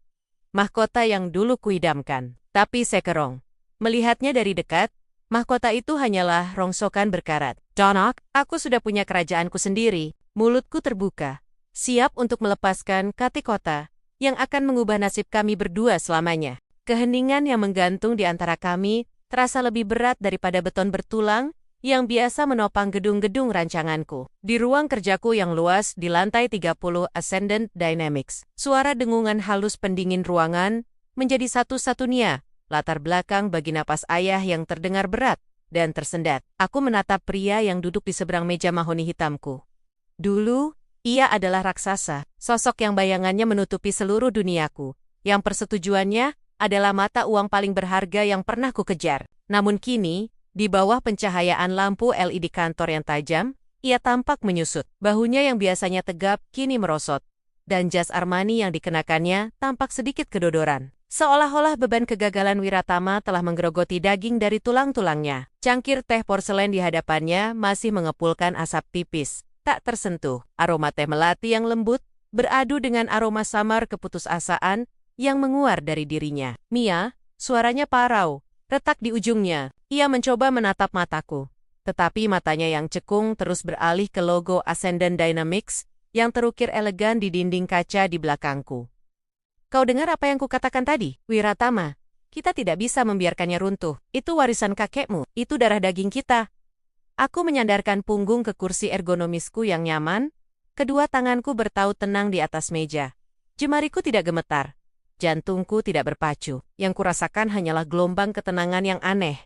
Speaker 1: Mahkota yang dulu kuidamkan. Tapi sekerong. Melihatnya dari dekat, mahkota itu hanyalah rongsokan berkarat. Donok, aku sudah punya kerajaanku sendiri. Mulutku terbuka. Siap untuk melepaskan katikota yang akan mengubah nasib kami berdua selamanya. Keheningan yang menggantung di antara kami terasa lebih berat daripada beton bertulang yang biasa menopang gedung-gedung rancanganku. Di ruang kerjaku yang luas di lantai 30 Ascendant Dynamics, suara dengungan halus pendingin ruangan menjadi satu-satunya latar belakang bagi napas ayah yang terdengar berat dan tersendat. Aku menatap pria yang duduk di seberang meja mahoni hitamku. Dulu, ia adalah raksasa, sosok yang bayangannya menutupi seluruh duniaku, yang persetujuannya adalah mata uang paling berharga yang pernah kukejar. Namun kini, di bawah pencahayaan lampu LED kantor yang tajam, ia tampak menyusut. Bahunya yang biasanya tegap, kini merosot. Dan jas Armani yang dikenakannya tampak sedikit kedodoran. Seolah-olah beban kegagalan Wiratama telah menggerogoti daging dari tulang-tulangnya. Cangkir teh porselen di hadapannya masih mengepulkan asap tipis, tak tersentuh. Aroma teh melati yang lembut beradu dengan aroma samar keputusasaan yang menguar dari dirinya. Mia, suaranya parau, retak di ujungnya. Ia mencoba menatap mataku, tetapi matanya yang cekung terus beralih ke logo Ascendant Dynamics yang terukir elegan di dinding kaca di belakangku. Kau dengar apa yang kukatakan tadi, Wiratama? Kita tidak bisa membiarkannya runtuh. Itu warisan kakekmu, itu darah daging kita. Aku menyandarkan punggung ke kursi ergonomisku yang nyaman, kedua tanganku bertaut tenang di atas meja. Jemariku tidak gemetar, jantungku tidak berpacu. Yang kurasakan hanyalah gelombang ketenangan yang aneh.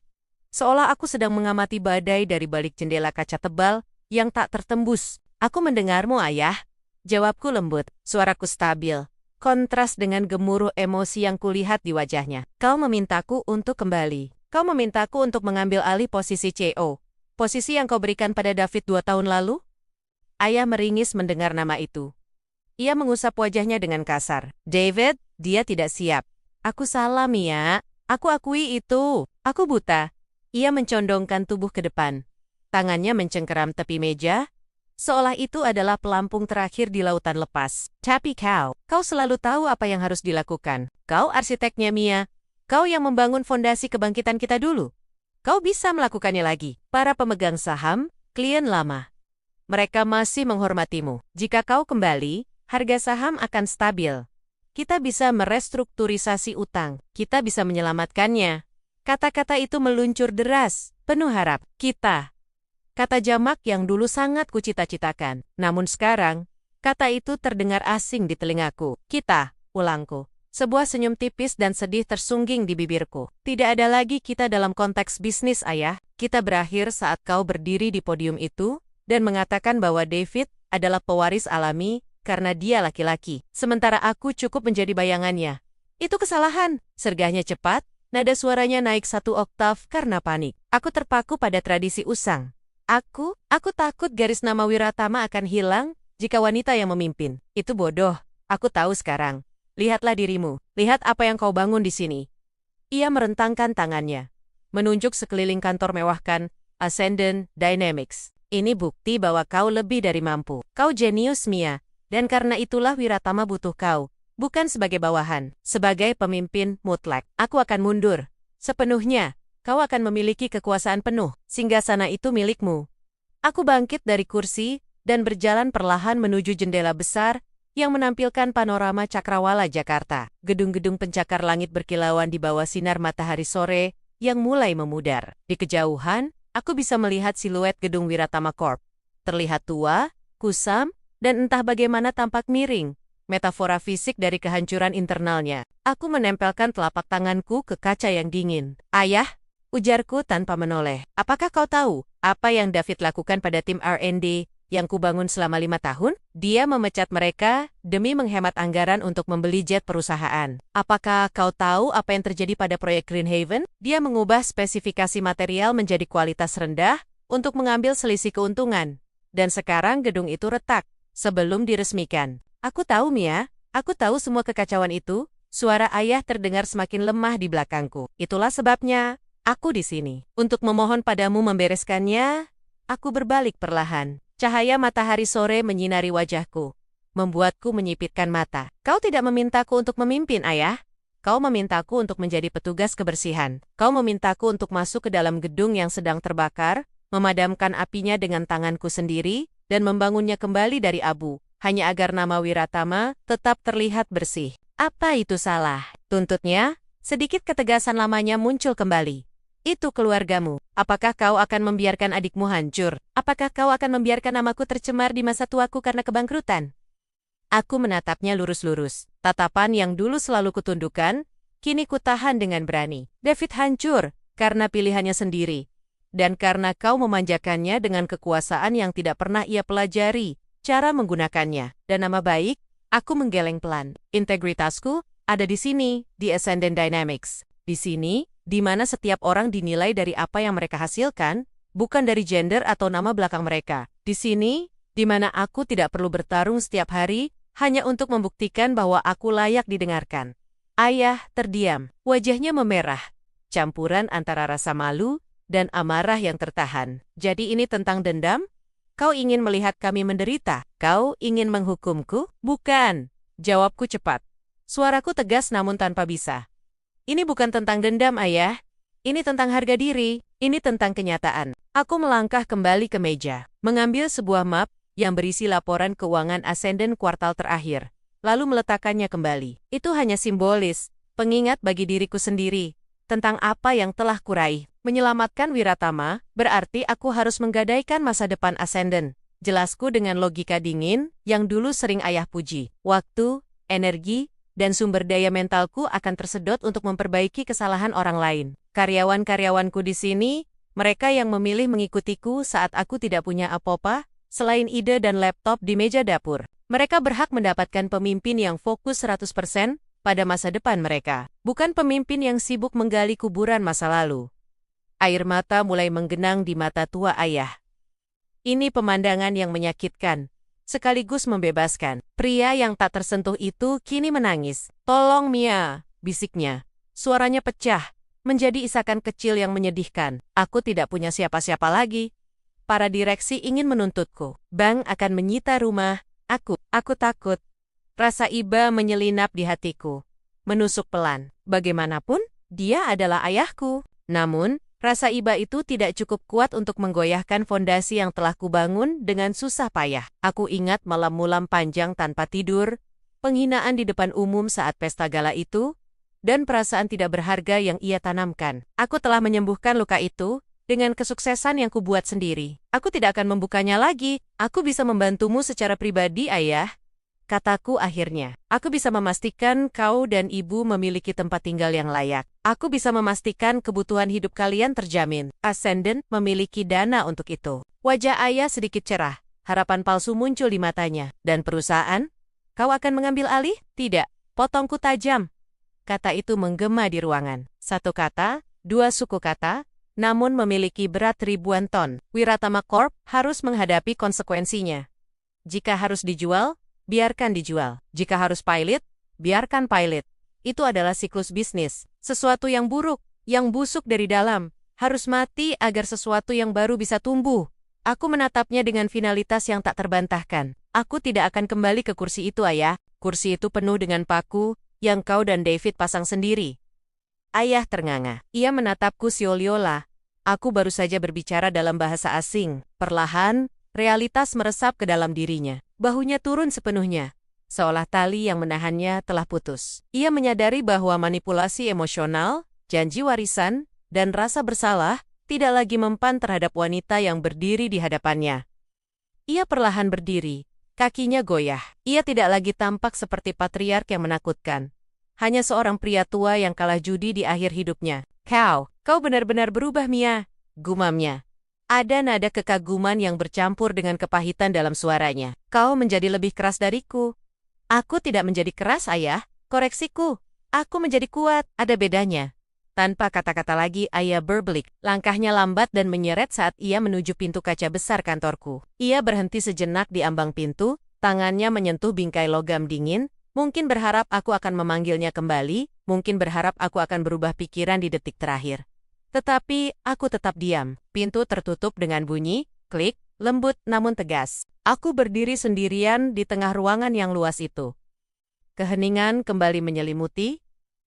Speaker 1: Seolah aku sedang mengamati badai dari balik jendela kaca tebal yang tak tertembus. Aku mendengarmu, ayah. Jawabku lembut, suaraku stabil. Kontras dengan gemuruh emosi yang kulihat di wajahnya. Kau memintaku untuk kembali. Kau memintaku untuk mengambil alih posisi CEO. Posisi yang kau berikan pada David 2 tahun lalu? Ayah meringis mendengar nama itu. Ia mengusap wajahnya dengan kasar. David, dia tidak siap. Aku salah, Mia. Aku akui itu. Aku buta. Ia mencondongkan tubuh ke depan. Tangannya mencengkeram tepi meja, seolah itu adalah pelampung terakhir di lautan lepas. Tapi kau selalu tahu apa yang harus dilakukan. Kau arsiteknya, Mia. Kau yang membangun fondasi kebangkitan kita dulu. Kau bisa melakukannya lagi. Para pemegang saham, klien lama. Mereka masih menghormatimu. Jika kau kembali, harga saham akan stabil. Kita bisa merestrukturisasi utang. Kita bisa menyelamatkannya. Kata-kata itu meluncur deras, penuh harap. Kita. Kata jamak yang dulu sangat kucita-citakan. Namun sekarang, kata itu terdengar asing di telingaku. Kita, ulangku. Sebuah senyum tipis dan sedih tersungging di bibirku. Tidak ada lagi kita dalam konteks bisnis, Ayah. Kita berakhir saat kau berdiri di podium itu dan mengatakan bahwa David adalah pewaris alami karena dia laki-laki. Sementara aku cukup menjadi bayangannya. Itu kesalahan. Sergahnya cepat, nada suaranya naik 1 oktav karena panik. Aku terpaku pada tradisi usang. Aku takut garis nama Wiratama akan hilang jika wanita yang memimpin. Itu bodoh. Aku tahu sekarang. Lihatlah dirimu. Lihat apa yang kau bangun di sini. Ia merentangkan tangannya, menunjuk sekeliling kantor mewahkan, Ascendant Dynamics. Ini bukti bahwa kau lebih dari mampu. Kau jenius, Mia. Dan karena itulah Wiratama butuh kau. Bukan sebagai bawahan, sebagai pemimpin mutlak. Aku akan mundur. Sepenuhnya, kau akan memiliki kekuasaan penuh. Singgasana itu milikmu. Aku bangkit dari kursi dan berjalan perlahan menuju jendela besar yang menampilkan panorama Cakrawala Jakarta. Gedung-gedung pencakar langit berkilauan di bawah sinar matahari sore yang mulai memudar. Di kejauhan, aku bisa melihat siluet gedung Wiratama Corp. Terlihat tua, kusam, dan entah bagaimana tampak miring. Metafora fisik dari kehancuran internalnya. Aku menempelkan telapak tanganku ke kaca yang dingin. Ayah, ujarku tanpa menoleh. Apakah kau tahu apa yang David lakukan pada tim R&D yang kubangun selama 5 tahun? Dia memecat mereka demi menghemat anggaran untuk membeli jet perusahaan. Apakah kau tahu apa yang terjadi pada proyek Green Haven? Dia mengubah spesifikasi material menjadi kualitas rendah untuk mengambil selisih keuntungan. Dan sekarang gedung itu retak sebelum diresmikan. Aku tahu, Mia. Aku tahu semua kekacauan itu. Suara ayah terdengar semakin lemah di belakangku. Itulah sebabnya aku di sini. Untuk memohon padamu membereskannya. Aku berbalik perlahan. Cahaya matahari sore menyinari wajahku, membuatku menyipitkan mata. Kau tidak memintaku untuk memimpin, Ayah. Kau memintaku untuk menjadi petugas kebersihan. Kau memintaku untuk masuk ke dalam gedung yang sedang terbakar, memadamkan apinya dengan tanganku sendiri, dan membangunnya kembali dari abu, hanya agar nama Wiratama tetap terlihat bersih. Apa itu salah? Tuntutnya, sedikit ketegasan lamanya muncul kembali. Itu keluargamu. Apakah kau akan membiarkan adikmu hancur? Apakah kau akan membiarkan namaku tercemar di masa tuaku karena kebangkrutan? Aku menatapnya lurus-lurus. Tatapan yang dulu selalu kutundukkan, kini kutahan dengan berani. David hancur karena pilihannya sendiri. Dan karena kau memanjakannya dengan kekuasaan yang tidak pernah ia pelajari, cara menggunakannya. Dan nama baik, aku menggeleng pelan. Integritasku ada di sini, di Ascendant Dynamics. Di sini, di mana setiap orang dinilai dari apa yang mereka hasilkan, bukan dari gender atau nama belakang mereka. Di sini, di mana aku tidak perlu bertarung setiap hari, hanya untuk membuktikan bahwa aku layak didengarkan. Ayah terdiam, wajahnya memerah, campuran antara rasa malu dan amarah yang tertahan. Jadi ini tentang dendam? Kau ingin melihat kami menderita? Kau ingin menghukumku? Bukan. Jawabku cepat. Suaraku tegas namun tanpa bisa. Ini bukan tentang dendam, Ayah. Ini tentang harga diri. Ini tentang kenyataan. Aku melangkah kembali ke meja, mengambil sebuah map yang berisi laporan keuangan Ascendant kuartal terakhir, lalu meletakkannya kembali. Itu hanya simbolis, pengingat bagi diriku sendiri, tentang apa yang telah kuraih. Menyelamatkan Wiratama, berarti aku harus menggadaikan masa depan Ascendant. Jelasku dengan logika dingin, yang dulu sering ayah puji. Waktu, energi, dan sumber daya mentalku akan tersedot untuk memperbaiki kesalahan orang lain. Karyawan-karyawanku di sini, mereka yang memilih mengikutiku saat aku tidak punya apa-apa, selain ide dan laptop di meja dapur. Mereka berhak mendapatkan pemimpin yang fokus 100% pada masa depan mereka, bukan pemimpin yang sibuk menggali kuburan masa lalu. Air mata mulai menggenang di mata tua ayah. Ini pemandangan yang menyakitkan, sekaligus membebaskan. Pria yang tak tersentuh itu kini menangis. "Tolong, Mia," bisiknya. Suaranya pecah, menjadi isakan kecil yang menyedihkan. Aku tidak punya siapa-siapa lagi. Para direksi ingin menuntutku. Bank akan menyita rumah. Aku takut. Rasa iba menyelinap di hatiku. Menusuk pelan. Bagaimanapun, dia adalah ayahku. Namun, rasa iba itu tidak cukup kuat untuk menggoyahkan fondasi yang telah kubangun dengan susah payah. Aku ingat malam-malam panjang tanpa tidur, penghinaan di depan umum saat pesta gala itu, dan perasaan tidak berharga yang ia tanamkan. Aku telah menyembuhkan luka itu dengan kesuksesan yang kubuat sendiri. Aku tidak akan membukanya lagi. Aku bisa membantumu secara pribadi, Ayah. Kataku akhirnya. Aku bisa memastikan kau dan ibu memiliki tempat tinggal yang layak. Aku bisa memastikan kebutuhan hidup kalian terjamin. Ascendant memiliki dana untuk itu. Wajah ayah sedikit cerah. Harapan palsu muncul di matanya. Dan perusahaan? Kau akan mengambil alih? Tidak. Potongku tajam. Kata itu menggema di ruangan. Satu kata, dua suku kata, namun memiliki berat ribuan ton. Wiratama Corp harus menghadapi konsekuensinya. Jika harus dijual, biarkan dijual. Jika harus pilot, biarkan pilot. Itu adalah siklus bisnis. Sesuatu yang buruk, yang busuk dari dalam, harus mati agar sesuatu yang baru bisa tumbuh. Aku menatapnya dengan finalitas yang tak terbantahkan. Aku tidak akan kembali ke kursi itu, Ayah. Kursi itu penuh dengan paku yang kau dan David pasang sendiri. Ayah ternganga. Ia menatapku sioliola. Aku baru saja berbicara dalam bahasa asing. Perlahan, realitas meresap ke dalam dirinya. Bahunya turun sepenuhnya, seolah tali yang menahannya telah putus. Ia menyadari bahwa manipulasi emosional, janji warisan, dan rasa bersalah tidak lagi mempan terhadap wanita yang berdiri di hadapannya. Ia perlahan berdiri, kakinya goyah. Ia tidak lagi tampak seperti patriark yang menakutkan. Hanya seorang pria tua yang kalah judi di akhir hidupnya. Kau benar-benar berubah, Mia, gumamnya. Ada nada kekaguman yang bercampur dengan kepahitan dalam suaranya. Kau menjadi lebih keras dariku. Aku tidak menjadi keras, Ayah. Koreksiku. Aku menjadi kuat. Ada bedanya. Tanpa kata-kata lagi, Ayah berbelik. Langkahnya lambat dan menyeret saat ia menuju pintu kaca besar kantorku. Ia berhenti sejenak di ambang pintu, tangannya menyentuh bingkai logam dingin, mungkin berharap aku akan memanggilnya kembali, mungkin berharap aku akan berubah pikiran di detik terakhir. Tetapi, aku tetap diam. Pintu tertutup dengan bunyi, klik, lembut namun tegas. Aku berdiri sendirian di tengah ruangan yang luas itu. Keheningan kembali menyelimuti,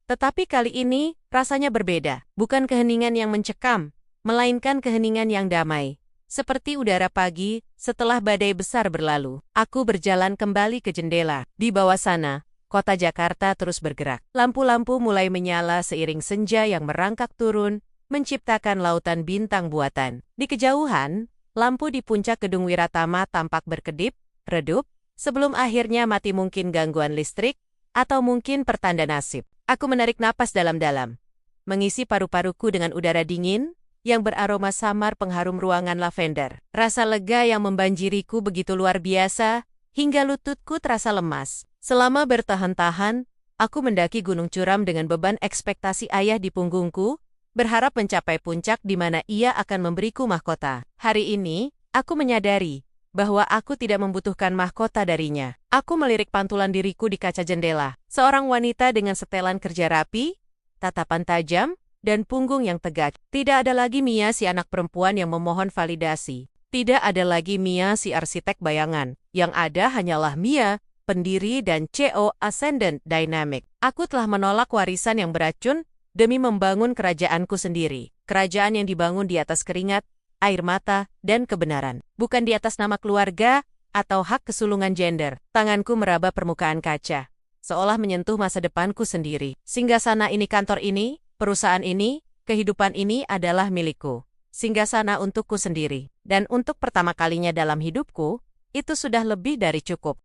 Speaker 1: tetapi kali ini rasanya berbeda. Bukan keheningan yang mencekam, melainkan keheningan yang damai. Seperti udara pagi setelah badai besar berlalu. Aku berjalan kembali ke jendela. Di bawah sana, kota Jakarta terus bergerak. Lampu-lampu mulai menyala seiring senja yang merangkak turun, menciptakan lautan bintang buatan. Di kejauhan, lampu di puncak gedung Wiratama tampak berkedip, redup, sebelum akhirnya mati, mungkin gangguan listrik, atau mungkin pertanda nasib. Aku menarik napas dalam-dalam, mengisi paru-paruku dengan udara dingin, yang beraroma samar pengharum ruangan lavender. Rasa lega yang membanjiriku begitu luar biasa, hingga lututku terasa lemas. Selama bertahan-tahan, aku mendaki gunung curam dengan beban ekspektasi ayah di punggungku, berharap mencapai puncak di mana ia akan memberiku mahkota. Hari ini, aku menyadari bahwa aku tidak membutuhkan mahkota darinya. Aku melirik pantulan diriku di kaca jendela. Seorang wanita dengan setelan kerja rapi, tatapan tajam, dan punggung yang tegak. Tidak ada lagi Mia si anak perempuan yang memohon validasi. Tidak ada lagi Mia si arsitek bayangan. Yang ada hanyalah Mia, pendiri dan CEO Ascendant Dynamic. Aku telah menolak warisan yang beracun, demi membangun kerajaanku sendiri. Kerajaan yang dibangun di atas keringat, air mata, dan kebenaran. Bukan di atas nama keluarga atau hak kesulungan gender. Tanganku meraba permukaan kaca, seolah menyentuh masa depanku sendiri. Singgasana ini, kantor ini, perusahaan ini, kehidupan ini adalah milikku. Singgasana untukku sendiri. Dan untuk pertama kalinya dalam hidupku, itu sudah lebih dari cukup.